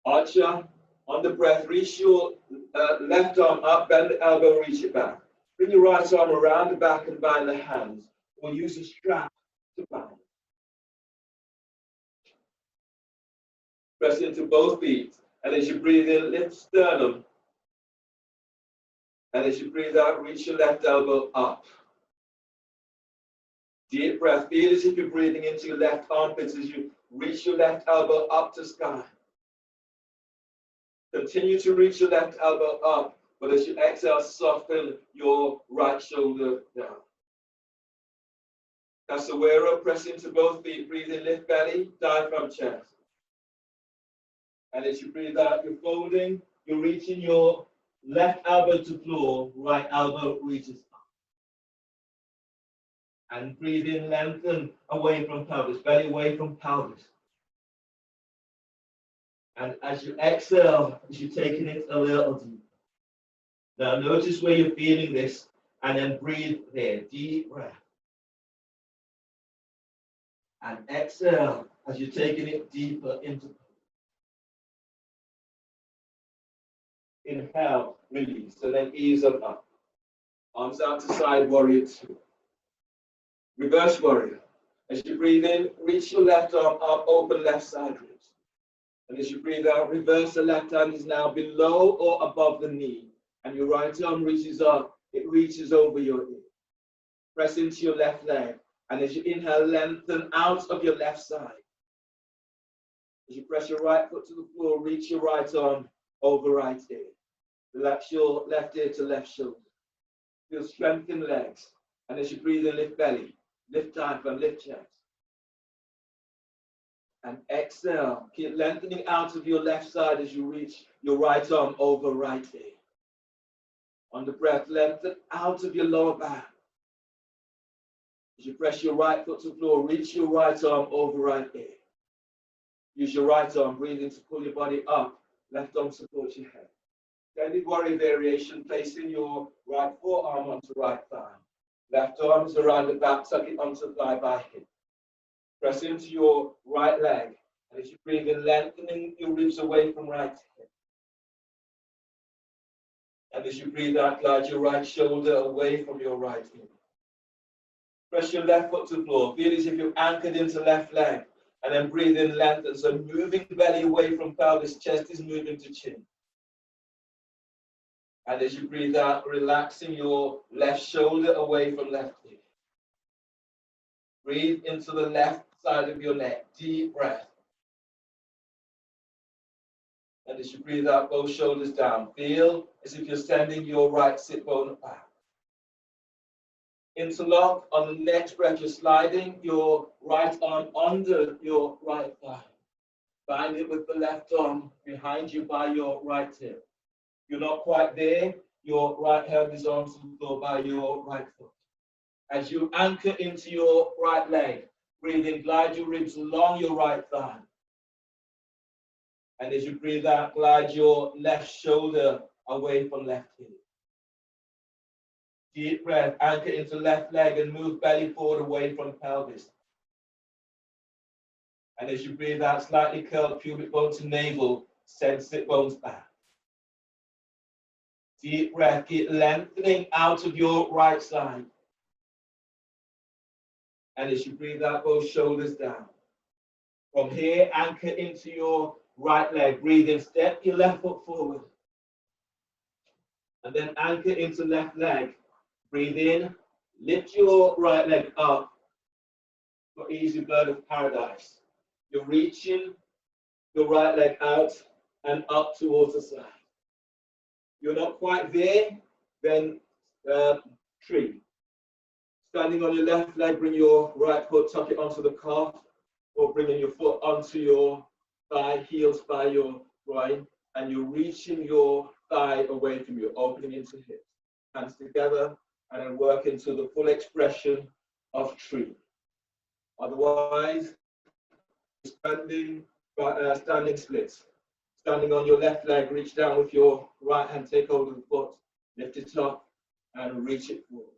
Archer, on the breath, reach your left arm up, bend the elbow, reach it back. Bring your right arm around the back and bind the hands, or use a strap to bind. Press into both feet, and as you breathe in, lift sternum. And as you breathe out, reach your left elbow up. Deep breath, feel as if you're breathing into your left armpits as you reach your left elbow up to sky. Continue to reach your left elbow up, but as you exhale, soften your right shoulder down. Capoeira, press into both feet, breathe in, lift belly, diaphragm, chest. And as you breathe out, you're folding, you're reaching your left elbow to floor, right elbow reaches up. And breathe in, lengthen away from pelvis, belly away from pelvis. And as you exhale, as you're taking it a little deeper. Now notice where you're feeling this, and then breathe there, deep breath. And exhale as you're taking it deeper into. Inhale, release, and then ease them up. Arms out to side, warrior two. Reverse warrior. As you breathe in, reach your left arm up, open left side ribs. And as you breathe out, reverse, the left hand is now below or above the knee. And your right arm reaches up, it reaches over your ear. Press into your left leg. And as you inhale, lengthen out of your left side. As you press your right foot to the floor, reach your right arm over right ear. Relax your left ear to left shoulder. Feel strength in legs. And as you breathe in, lift belly, lift diaphragm, lift chest. And exhale. Keep lengthening out of your left side as you reach your right arm over right ear. On the breath, lengthen out of your lower back. As you press your right foot to the floor, reach your right arm over right ear. Use your right arm, breathing to pull your body up. Left arm supports your head. Extended warrior variation, placing your right forearm onto right thigh. Left arm is around the back, tuck it onto thigh by hip. Press into your right leg. And as you breathe in, lengthening your ribs away from right hip. And as you breathe out, glide your right shoulder away from your right hip. Press your left foot to the floor. Feel as if you're anchored into left leg. And then breathe in, lengthen. So moving belly away from pelvis, chest is moving to chin. And as you breathe out, relaxing your left shoulder away from left hip. Breathe into the left side of your neck. Deep breath. And as you breathe out, both shoulders down. Feel as if you're sending your right sit bone back. Interlock. On the next breath, you're sliding your right arm under your right thigh. Bind it with the left arm behind you by your right hip. You're not quite there. Your right hand is on the floor by your right foot. As you anchor into your right leg, breathe in, glide your ribs along your right thigh. And as you breathe out, glide your left shoulder away from left hip. Deep breath, anchor into left leg and move belly forward away from pelvis. And as you breathe out, slightly curl pubic bone to navel, send sit bones back. Deep breath, keep lengthening out of your right side. And as you breathe out, both shoulders down. From here, anchor into your right leg. Breathe in, step your left foot forward. And then anchor into left leg. Breathe in, lift your right leg up for easy bird of paradise. You're reaching your right leg out and up towards the side. You're not quite there, then tree. Standing on your left leg, bring your right foot, tuck it onto the calf, or bringing your foot onto your thigh, heels by your groin, and you're reaching your thigh away from you, opening into hips. Hands together, and then work into the full expression of tree. Otherwise, standing splits. Standing on your left leg, reach down with your right hand, take hold of the foot, lift it up, and reach it forward.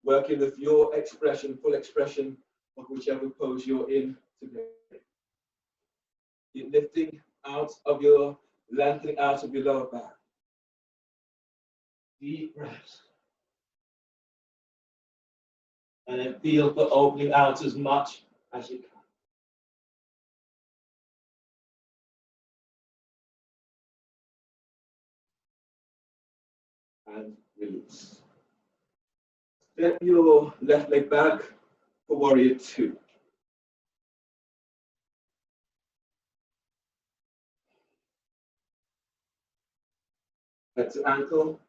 Working with your expression, full expression of whichever pose you're in today. You're lifting out of your, lengthening out of your lower back. Deep breaths. And then feel for opening out as much as you can. And release. Step your left leg back for warrior two. Head to ankle.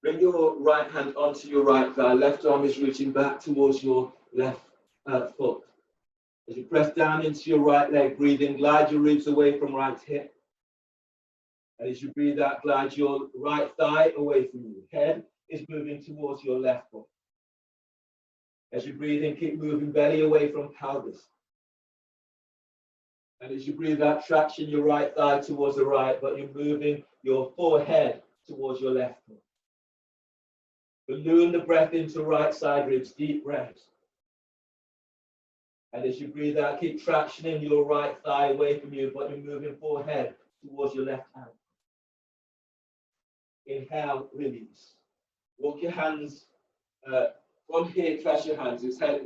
Bring your right hand onto your right thigh. Left arm is reaching back towards your left foot. As you press down into your right leg, breathe in, glide your ribs away from right hip. And as you breathe out, glide your right thigh away from you. Head is moving towards your left foot. As you breathe in, keep moving belly away from pelvis. And as you breathe out, traction your right thigh towards the right, but you're moving your forehead towards your left foot. Balloon the breath into right side ribs, deep breaths. And as you breathe out, keep tractioning your right thigh away from you, but you're moving forehead towards your left hand. Inhale, release. Walk your hands from here, clasp your hands. It's head,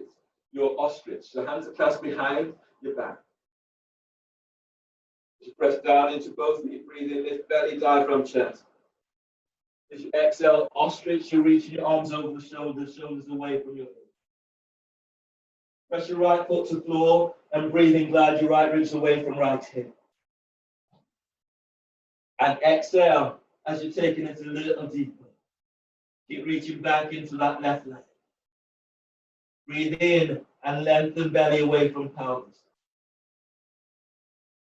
your ostrich. The hands are clasped behind your back. As you press down into both knees, breathe in, lift belly, diaphragm, chest. As you exhale, ostrich, you're reaching your arms over the shoulders, shoulders away from your head. Press your right foot to the floor and breathing, glide your right ribs away from right hip. And exhale as you're taking it a little deeper. Keep reaching back into that left leg. Breathe in and lengthen belly away from pelvis.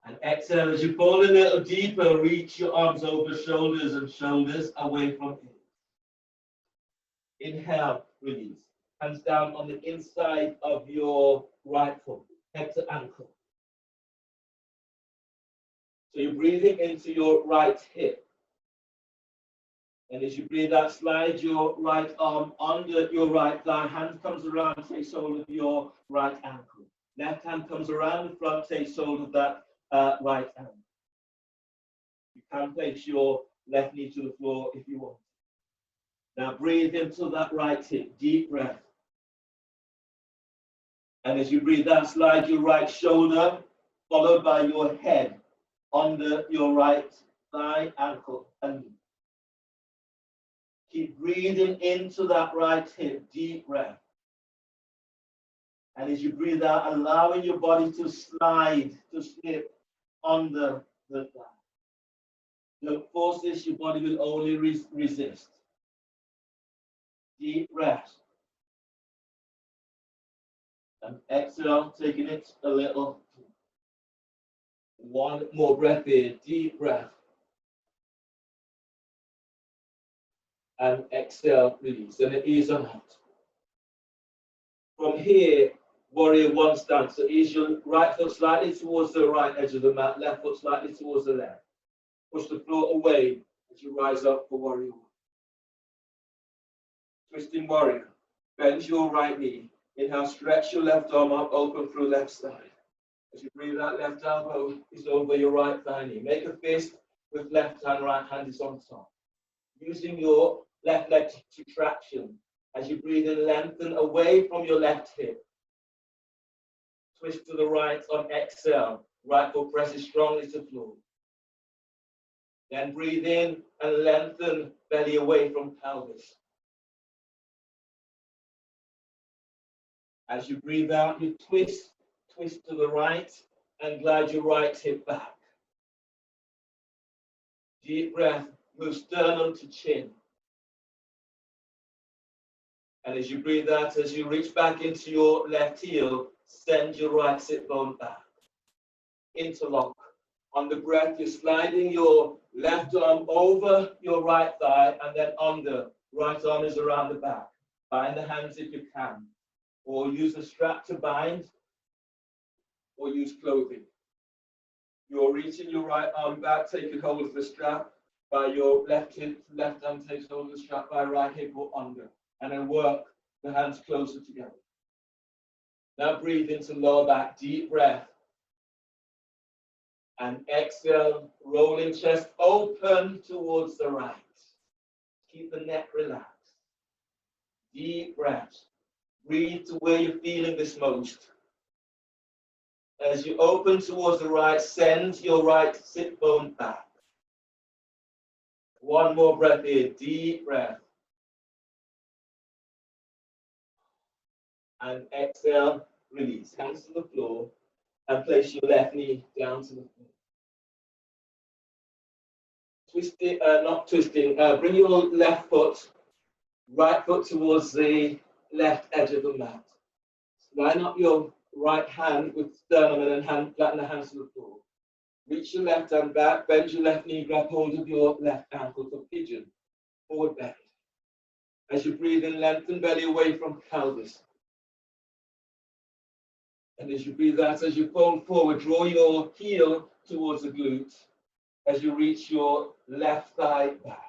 And exhale as you fall a little deeper, reach your arms over shoulders and shoulders away from hips. Inhale, release. Hands down on the inside of your right foot, head to ankle. So you're breathing into your right hip. And as you breathe out, slide your right arm under your right thigh. Hand comes around, takes hold of your right ankle. Left hand comes around the front, takes hold of that right hand. You can place your left knee to the floor if you want. Now breathe into that right hip, deep breath. And as you breathe out, slide your right shoulder, followed by your head under your right thigh, ankle, and knee. Keep breathing into that right hip, deep breath. And as you breathe out, allowing your body to slide, to slip under the thigh. Don't force this, your body will only resist. Deep breath. And exhale, taking it a little. One more breath in, deep breath. And exhale, release. And it ease on out. From here, warrior one stance. So ease your right foot slightly towards the right edge of the mat, left foot slightly towards the left. Push the floor away as you rise up for warrior one. Twisting warrior. Bend your right knee. Inhale, stretch your left arm up, open through left side. As you breathe out, left elbow is over your right thigh knee. Make a fist with left hand, right hand is on top. Using your left leg to traction. As you breathe in, lengthen away from your left hip. Twist to the right on exhale. Right foot presses strongly to floor. Then breathe in and lengthen belly away from pelvis. As you breathe out, you twist to the right and glide your right hip back. Deep breath, move sternum to chin. And as you breathe out, as you reach back into your left heel, send your right sit bone back. Interlock. On the breath, you're sliding your left arm over your right thigh and then under. Right arm is around the back. Bind the hands if you can. Or use a strap to bind, or use clothing. You're reaching your right arm back, taking hold of the strap by your left hip, left arm takes hold of the strap by right hip or under. And then work the hands closer together. Now breathe into lower back, deep breath. And exhale, rolling chest open towards the right. Keep the neck relaxed. Deep breath. Breathe to where you're feeling this most. As you open towards the right, send your right sit bone back. One more breath in, deep breath. And exhale, release. Hands to the floor and place your left knee down to the floor. Twisting, not twisting, bring your left foot, right foot towards the left edge of the mat. Line up your right hand with sternum and then flatten the hands to the floor. Reach your left hand back, bend your left knee, grab hold of your left ankle for pigeon, forward bend. As you breathe in, lengthen belly away from pelvis. And as you breathe out, as you fold forward, draw your heel towards the glute as you reach your left thigh back.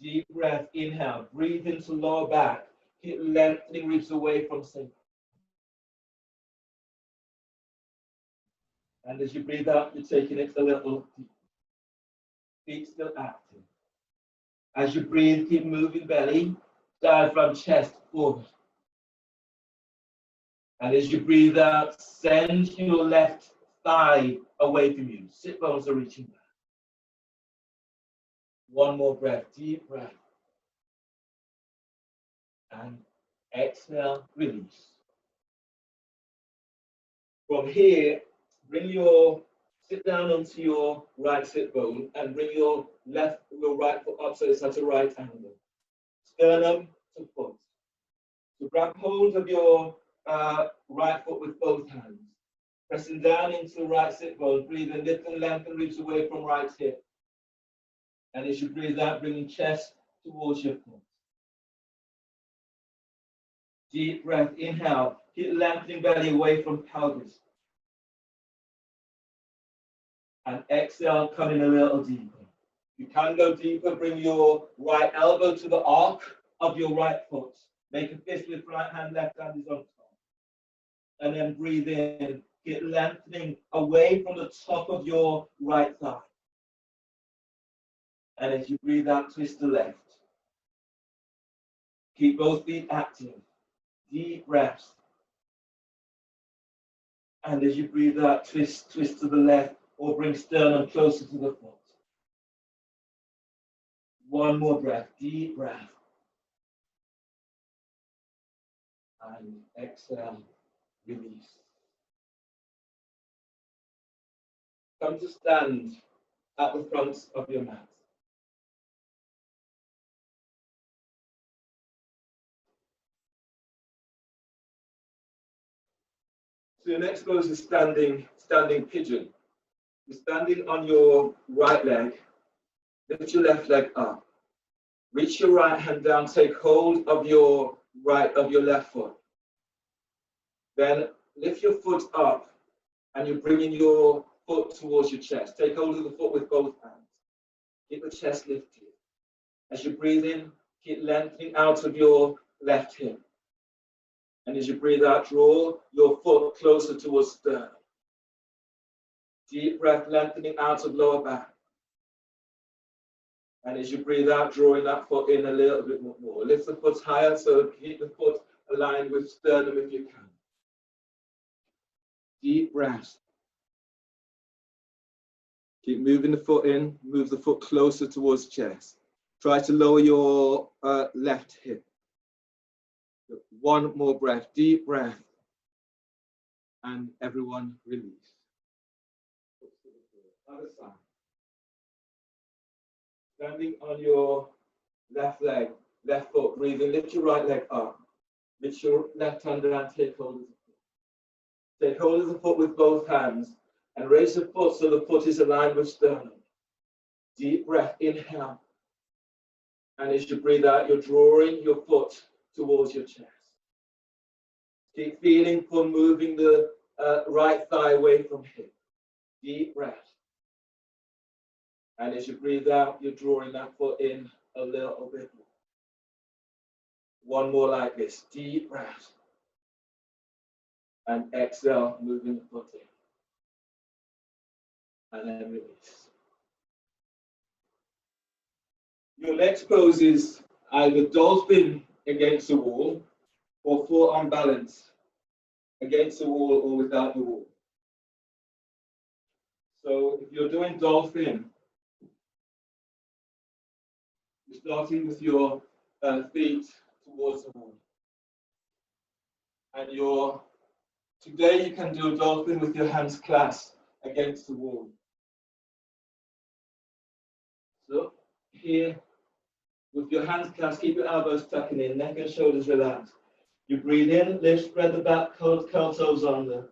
Deep breath, inhale, breathe into lower back, keep lengthening ribs away from center. And as you breathe out, you're taking it a little deeper. Feet still active. As you breathe, keep moving belly, diaphragm, chest forward. And as you breathe out, send your left thigh away from you. Sit bones are reaching back. One more breath, deep breath. And exhale, release. From here, sit down onto your right sit bone and bring your right foot up so it's at a right angle. Sternum to foot. So grab hold of your right foot with both hands. Pressing down into right sit bone, breathe in, lift and lengthen ribs away from right hip. And as you breathe out, bringing chest towards your foot. Deep breath, inhale, keep lengthening belly away from pelvis. And exhale, coming a little deeper. You can go deeper, bring your right elbow to the arc of your right foot. Make a fist with right hand, left hand is on top. And then breathe in, get lengthening away from the top of your right thigh. And as you breathe out, twist to left. Keep both feet active. Deep breaths. And as you breathe out, twist to the left or bring sternum closer to the foot. One more breath, deep breath. And exhale, release. Come to stand at the front of your mat. So your next pose is standing pigeon. You're standing on your right leg, lift your left leg up, reach your right hand down, take hold of your left foot. Then lift your foot up and you're bringing your foot towards your chest. Take hold of the foot with both hands. Keep the chest lifted. As you breathe in, keep lengthening out of your left hip. And as you breathe out, draw your foot closer towards sternum. Deep breath, lengthening out of lower back. And as you breathe out, drawing that foot in a little bit more. Lift the foot higher, so keep the foot aligned with sternum if you can. Deep breath. Keep moving the foot in, move the foot closer towards chest. Try to lower your left hip. One more breath, deep breath. And everyone release. Other side. Standing on your left leg, left foot, breathing, lift your right leg up. Lift your left hand down, take hold of the foot. Take hold of the foot with both hands and raise the foot so the foot is aligned with sternum. Deep breath, inhale. And as you breathe out, you're drawing your foot towards your chest. Keep feeling for moving the right thigh away from hip. Deep breath. And as you breathe out, you're drawing that foot in a little bit more. One more like this. Deep breath. And exhale, moving the foot in. And then release. Your next pose is either dolphin against the wall or forearm balance against the wall or without the wall. So if you're doing dolphin, you're starting with your feet towards the wall. And today you can do a dolphin with your hands clasped against the wall. So here, with your hands clasped, keep your elbows tucking in, neck and shoulders relaxed. You breathe in, lift, spread the back, curl toes under.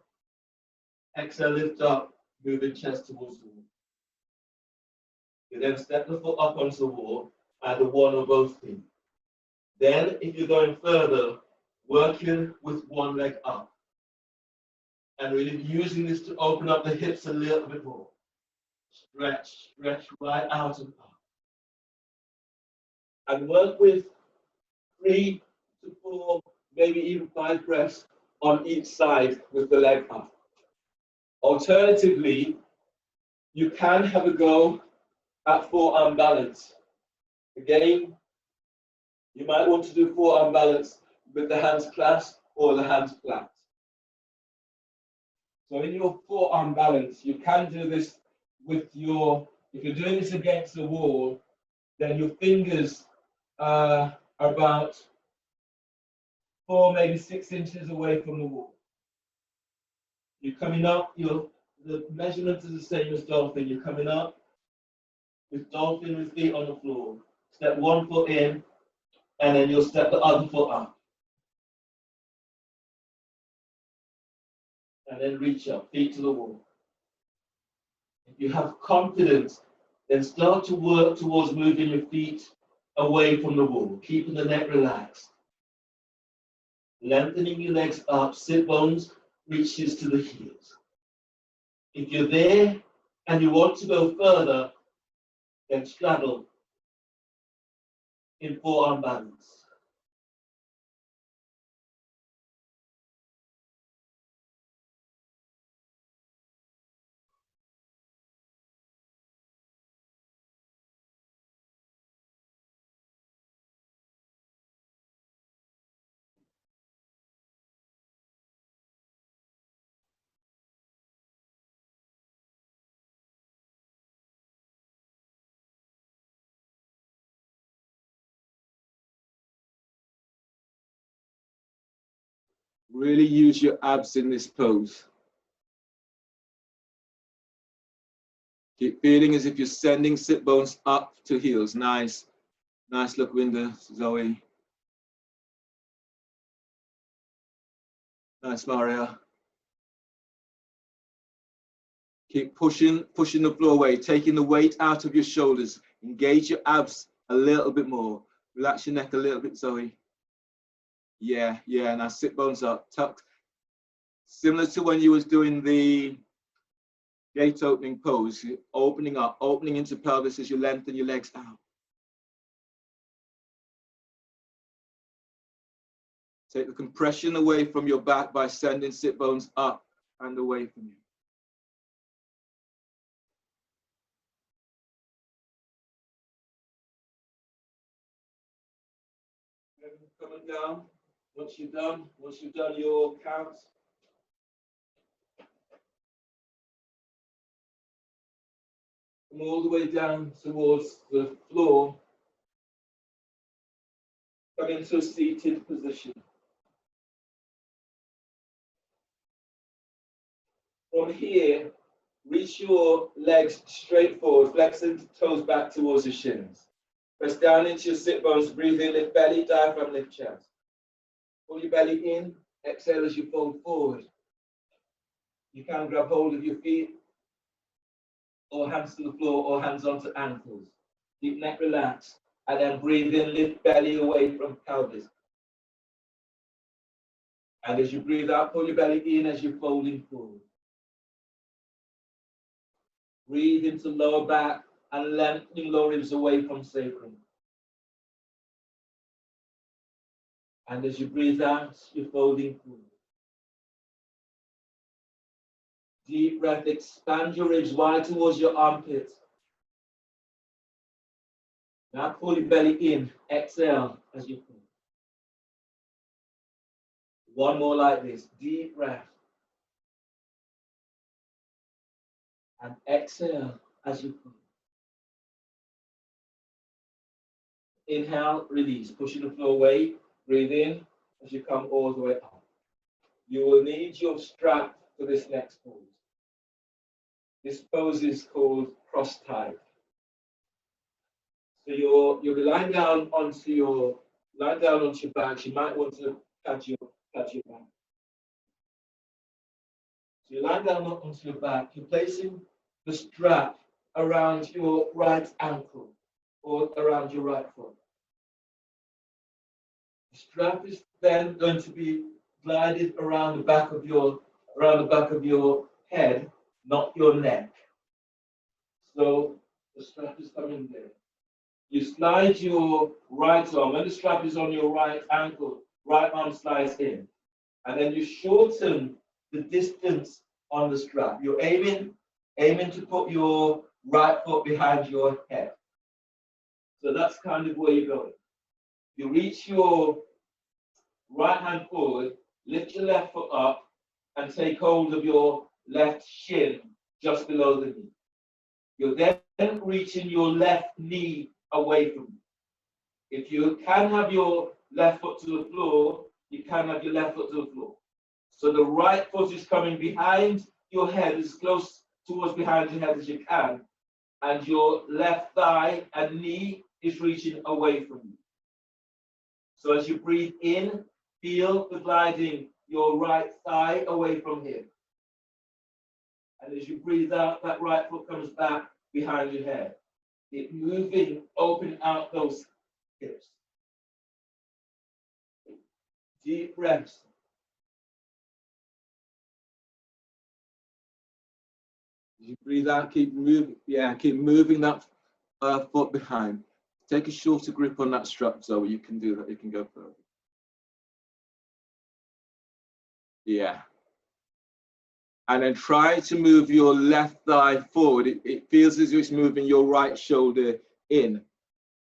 Exhale, lift up, moving chest towards the wall. You then step the foot up onto the wall, either one or both feet. Then, if you're going further, working with one leg up. And really using this to open up the hips a little bit more. Stretch right out and up. And work with 3 to 4, maybe even 5 breaths on each side with the leg up. Alternatively, you can have a go at forearm balance. Again, you might want to do forearm balance with the hands clasped or the hands flat. So in your forearm balance, you can do this with if you're doing this against the wall, then your fingers are about 4, maybe 6 inches away from the wall. You're coming up, the measurement is the same as dolphin. You're coming up with dolphin with feet on the floor. Step one foot in, and then you'll step the other foot up. And then reach up, feet to the wall. If you have confidence, then start to work towards moving your feet away from the wall, keeping the neck relaxed. Lengthening your legs up, sit bones reaches to the heels. If you're there and you want to go further, then straddle in forearm balance. Really use your abs in this pose. Keep feeling as if you're sending sit bones up to heels. Nice. Nice look, Winda, Zoe. Nice, Maria. Keep pushing the floor away, taking the weight out of your shoulders. Engage your abs a little bit more. Relax your neck a little bit, Zoe. Yeah. Now sit bones up, tucked. Similar to when you was doing the gate opening pose, you're opening up, opening into pelvis as you lengthen your legs out. Take the compression away from your back by sending sit bones up and away from you. Coming down. Once you've done your counts, come all the way down towards the floor. Come into a seated position. From here, reach your legs straight forward, flexing the toes back towards the shins. Press down into your sit bones, breathe in, lift belly, diaphragm, lift chest. Pull your belly in, exhale as you fold forward. You can grab hold of your feet, or hands to the floor, or hands onto ankles. Keep neck relaxed, and then breathe in, lift belly away from pelvis. And as you breathe out, pull your belly in as you're folding forward. Breathe into lower back and lengthening lower ribs away from sacrum. And as you breathe out, you're folding forward. Deep breath, expand your ribs wide towards your armpits. Now pull your belly in, exhale as you fold. One more like this, deep breath. And exhale as you fold. Inhale, release, pushing the floor away. Breathe in as you come all the way up. You will need your strap for this next pose. This pose is called cross type. So you'll be lying down onto your back. You might want to catch your back. So you're lying down onto your back. You're placing the strap around your right ankle or around your right foot. The strap is then going to be glided around the back of your head, not your neck. So the strap is coming there. You slide your right arm. When the strap is on your right ankle, right arm slides in. And then you shorten the distance on the strap. You're aiming to put your right foot behind your head. So that's kind of where you're going. You reach your right hand forward, lift your left foot up, and take hold of your left shin just below the knee. You're then reaching your left knee away from you. If you can have your left foot to the floor, you can have your left foot to the floor. So the right foot is coming behind your head, as close towards behind your head as you can, and your left thigh and knee is reaching away from you. So as you breathe in, feel the gliding your right thigh away from him. And as you breathe out, that right foot comes back behind your head. It moving, open out those hips. Deep breaths. As you breathe out, keep moving. Yeah, keep moving that foot behind. Take a shorter grip on that strap, so you can do that. You can go further. Yeah. And then try to move your left thigh forward. It feels as if it's moving your right shoulder in.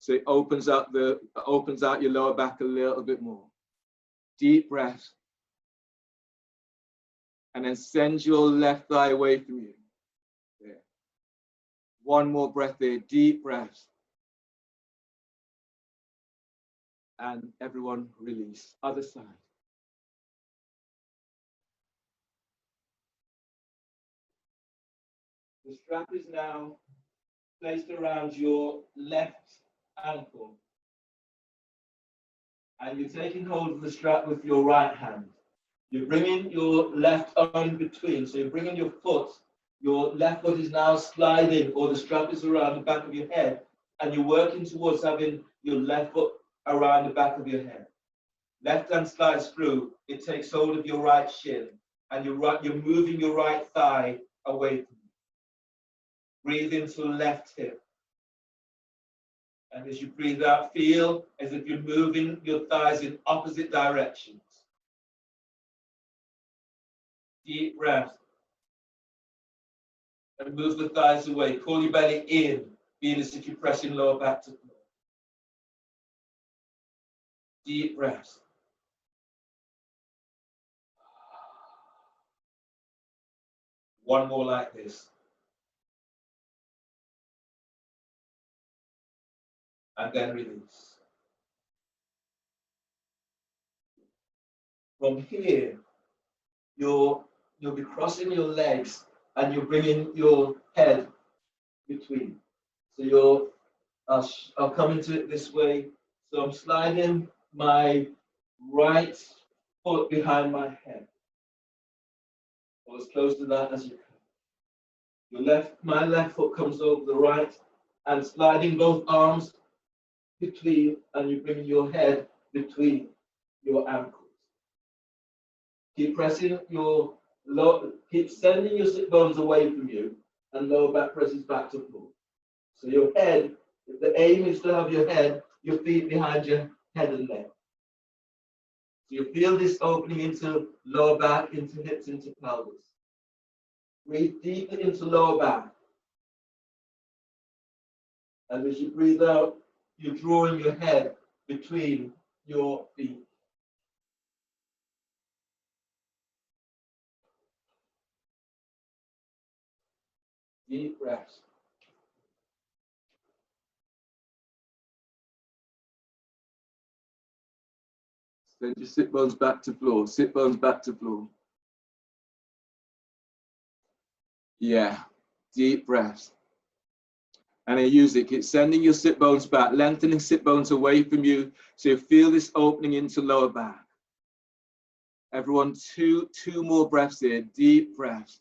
So it opens out your lower back a little bit more. Deep breath. And then send your left thigh away from you. There. One more breath there, deep breath. And everyone release. Other side. The strap is now placed around your left ankle. And you're taking hold of the strap with your right hand. You're bringing your left arm between. So you're bringing your foot. Your left foot is now sliding, or the strap is around the back of your head. And you're working towards having your left foot around the back of your head. Left hand slides through. It takes hold of your right shin. And you're moving your right thigh away from you. Breathe into the left hip. And as you breathe out, feel as if you're moving your thighs in opposite directions. Deep breath. And move the thighs away. Pull your belly in, feel as if you're pressing lower back to floor. Deep breath. One more like this. And then release. From here, you'll be crossing your legs and you're bringing your head between. So I'll come into it this way. So I'm sliding my right foot behind my head, or as close to that as you can. My left foot comes over the right, and sliding both arms between, and you bring your head between your ankles. Keep pressing keep sending your sit bones away from you, and lower back presses back to floor. So your head, the aim is to have your head, your feet behind your head and neck. So you feel this opening into lower back, into hips, into pelvis. Breathe deeply into lower back. And as you breathe out, you're drawing your head between your feet. Deep breaths. Send your sit bones back to floor. Sit bones back to floor. Yeah. Deep breaths. And I use it. Keep sending your sit bones back, lengthening sit bones away from you. So you feel this opening into lower back. Everyone, two more breaths here. Deep breaths.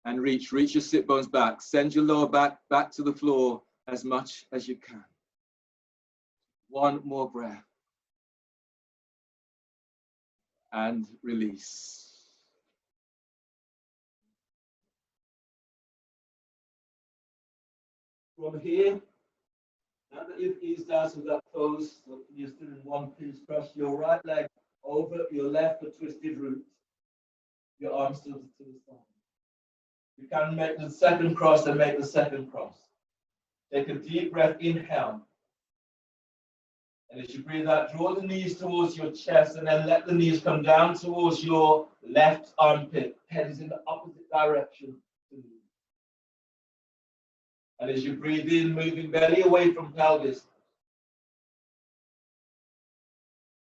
And reach your sit bones back. Send your lower back to the floor as much as you can. One more breath. And release. From here, now that you've eased out of that pose, so you're still in one piece, press your right leg over your left for twisted root. Your arms to the side. You can make the second cross and make the second cross. Take a deep breath, inhale. And as you breathe out, draw the knees towards your chest and then let the knees come down towards your left armpit. Head is in the opposite direction. And as you breathe in, moving belly away from pelvis.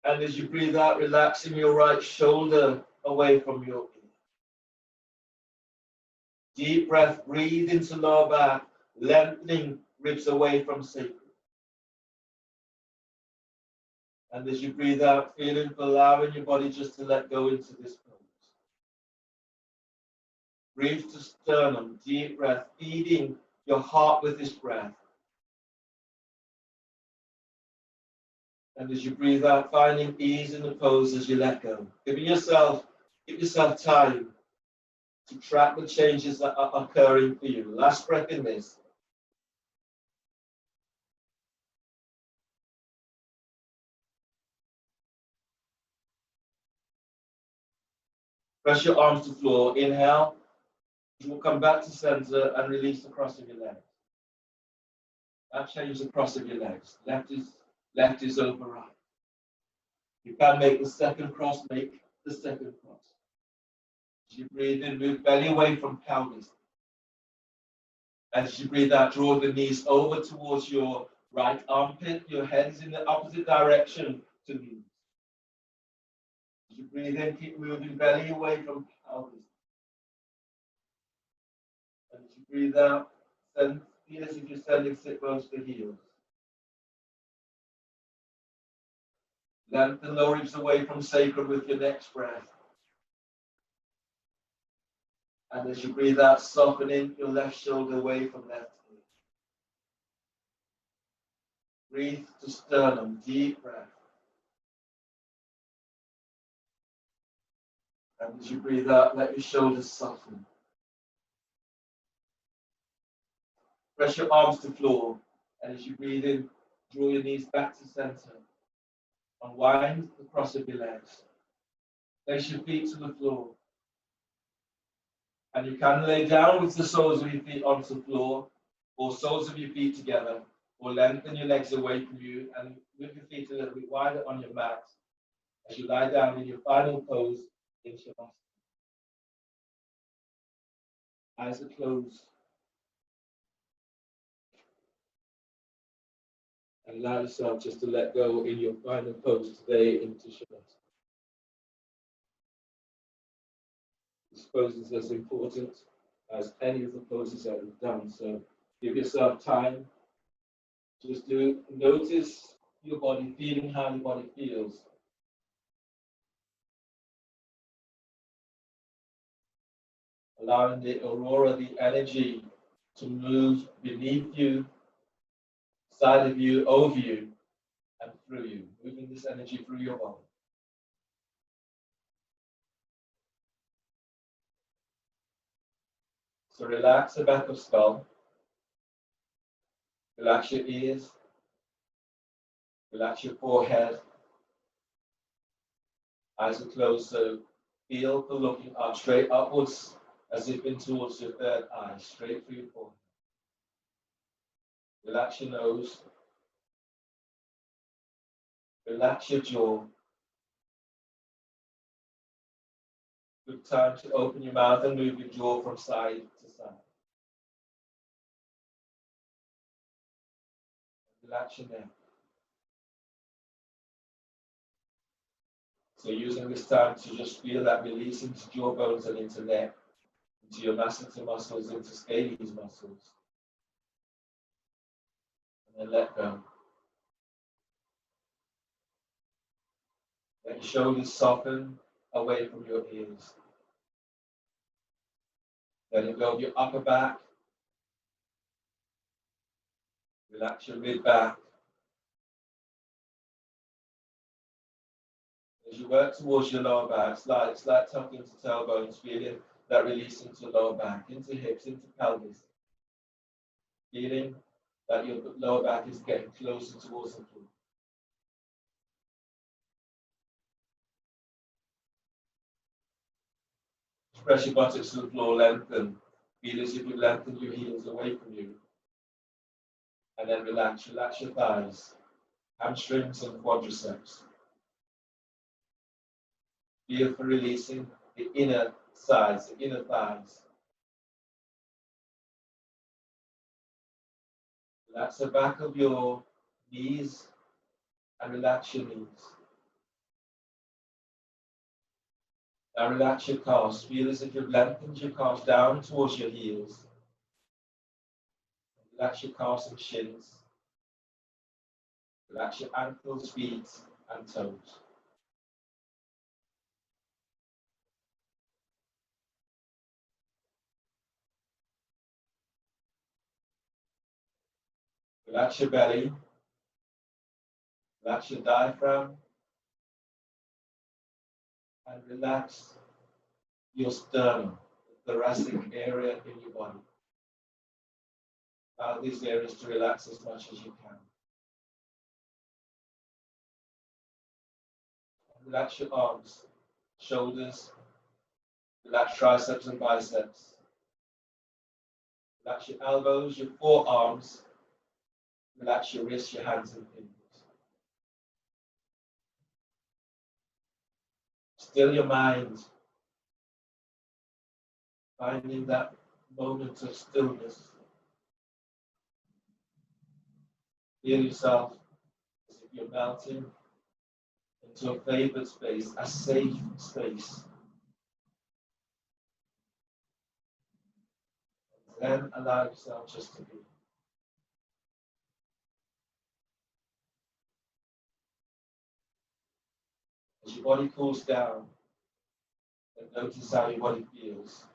And as you breathe out, relaxing your right shoulder away from your ear. Deep breath, breathe into lower back, lengthening ribs away from sacrum. And as you breathe out, feeling for allowing your body just to let go into this pose. Breathe to sternum, deep breath, feeding your heart with this breath. And as you breathe out, finding ease in the pose as you let go. Give yourself time to track the changes that are occurring for you. Last breath in this. Press your arms to the floor. Inhale. You will come back to center and release the cross of your legs. That changes the cross of your legs. Left is over right. You can make the second cross, make the second cross. As you breathe in, move belly away from pelvis. As you breathe out, draw the knees over towards your right armpit. Your head is in the opposite direction to knees. As you breathe in, keep moving belly away from pelvis. breathe out, feel as if you're sending sit bones to heels. Lengthen the ribs away from sacrum with your next breath. And as you breathe out, softening your left shoulder away from left hip. Breathe to sternum, deep breath. And as you breathe out, let your shoulders soften. Press your arms to floor. And as you breathe in, draw your knees back to center. Unwind the cross of your legs. Place your feet to the floor. And you can lay down with the soles of your feet onto the floor, or soles of your feet together, or lengthen your legs away from you and move your feet a little bit wider on your mat as you lie down in your final pose into your mat. Eyes are closed. And allow yourself just to let go in your final pose today into Shavasana. This pose is as important as any of the poses that we've done. So give yourself time just to notice your body, feeling how your body feels. Allowing the aurora, the energy, to move beneath you, side of you, over you, and through you. Moving this energy through your body. So relax the back of skull. Relax your ears. Relax your forehead. Eyes are closed, so feel for looking up, straight upwards, as if in towards your third eye, straight through your forehead. Relax your nose. Relax your jaw. Good time to open your mouth and move your jaw from side to side. Relax your neck. So using this time to just feel that release into jaw bones and into neck, into your masseter muscles, into scales muscles. And then let go. Let your shoulders soften away from your ears. Let go of your upper back. Relax your mid back. As you work towards your lower back, it's like tucking into tailbones, feeling that release into lower back, into hips, into pelvis. Feeling that your lower back is getting closer towards the floor. Press your buttocks to the floor, lengthen. Feel as if you lengthen your heels away from you. And then relax your thighs, hamstrings and quadriceps. Feel for releasing the inner sides, the inner thighs. Relax the back of your knees and relax your knees. Now relax your calves. Feel as if you've lengthened your calves down towards your heels. Relax your calves and shins. Relax your ankles, feet, and toes. Relax your belly. Relax your diaphragm. And relax your sternum, the thoracic area in your body. Allow these areas to relax as much as you can. Relax your arms, shoulders, relax triceps and biceps. Relax your elbows, your forearms, relax your wrists, your hands and fingers. Still your mind, finding that moment of stillness. Feel yourself as if you're melting into a favored space, a safe space. Then allow yourself just to be. As your body cools down, and notice how your body feels.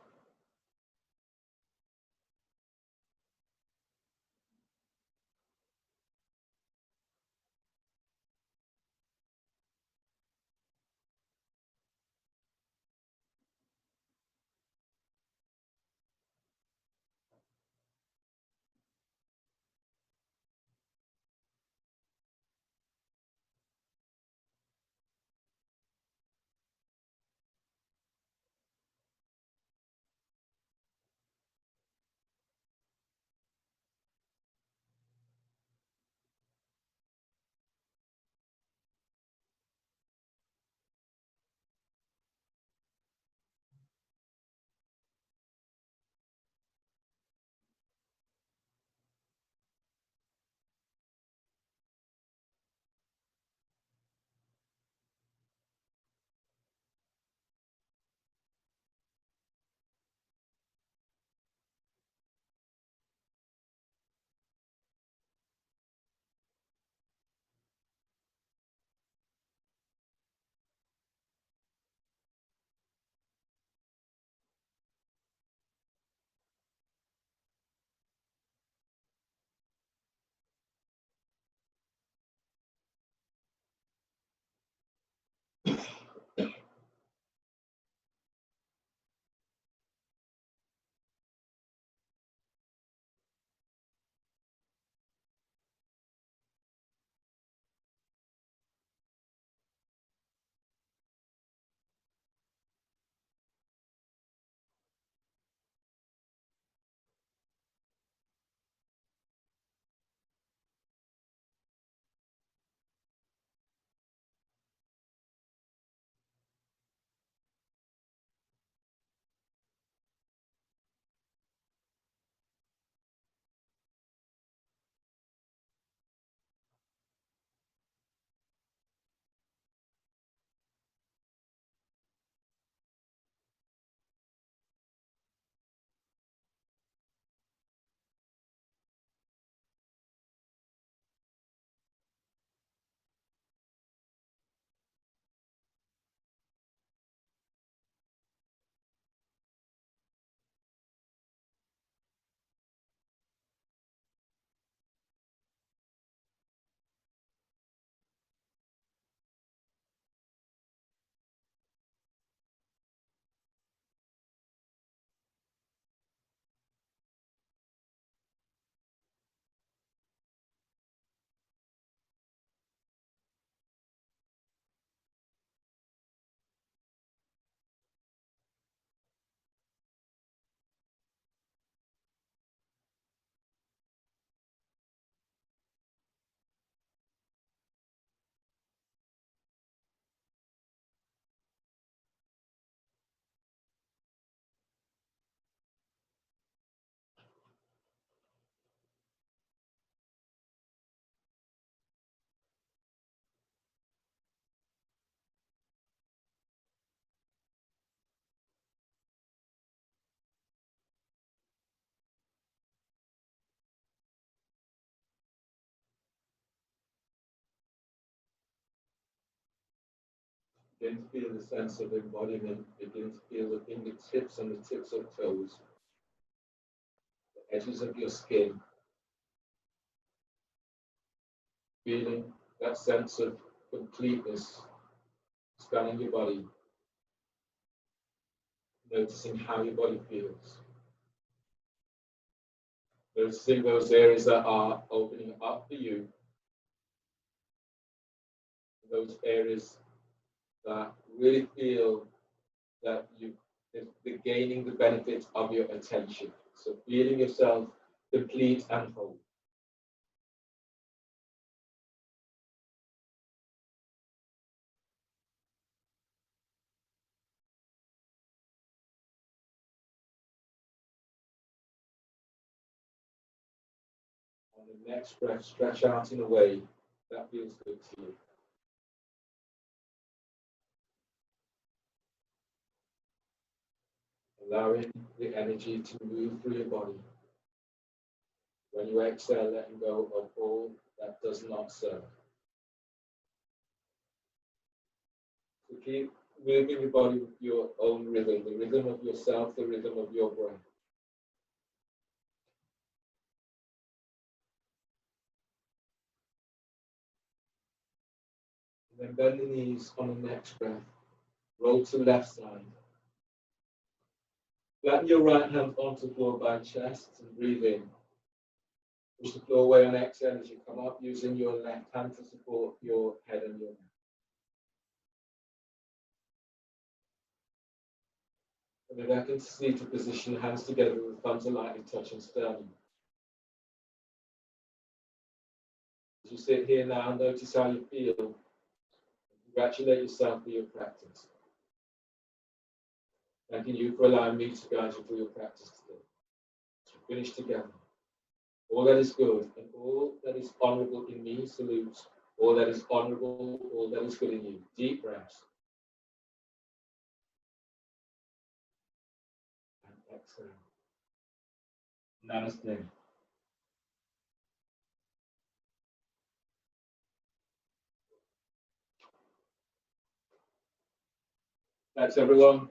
Begin to feel the sense of embodiment. Begin to feel the fingertips and the tips of toes, the edges of your skin. Feeling that sense of completeness scanning your body, noticing how your body feels. Noticing those areas that are opening up for you, those areas that really feel that they're gaining the benefit of your attention. So feeling yourself complete and whole. On the next breath, stretch out in a way that feels good to you. allowing the energy to move through your body. When you exhale, letting go of all that does not serve. So keep moving your body with your own rhythm, the rhythm of yourself, the rhythm of your breath. And then bend the knees on the next breath. Roll to the left side. Flatten your right hand onto the floor by chest and breathe in. Push the floor away on exhale as you come up, using your left hand to support your head and your neck. And then back into seated position, hands together with thumbs are lightly touching sternum. As you sit here now, notice how you feel. Congratulate yourself for your practice. Thanking you for allowing me to guide you through your practice today. As we finish together, all that is good and all that is honorable in me salutes. All that is honorable, all that is good in you. Deep breaths. And exhale. Namaste. Thanks, everyone.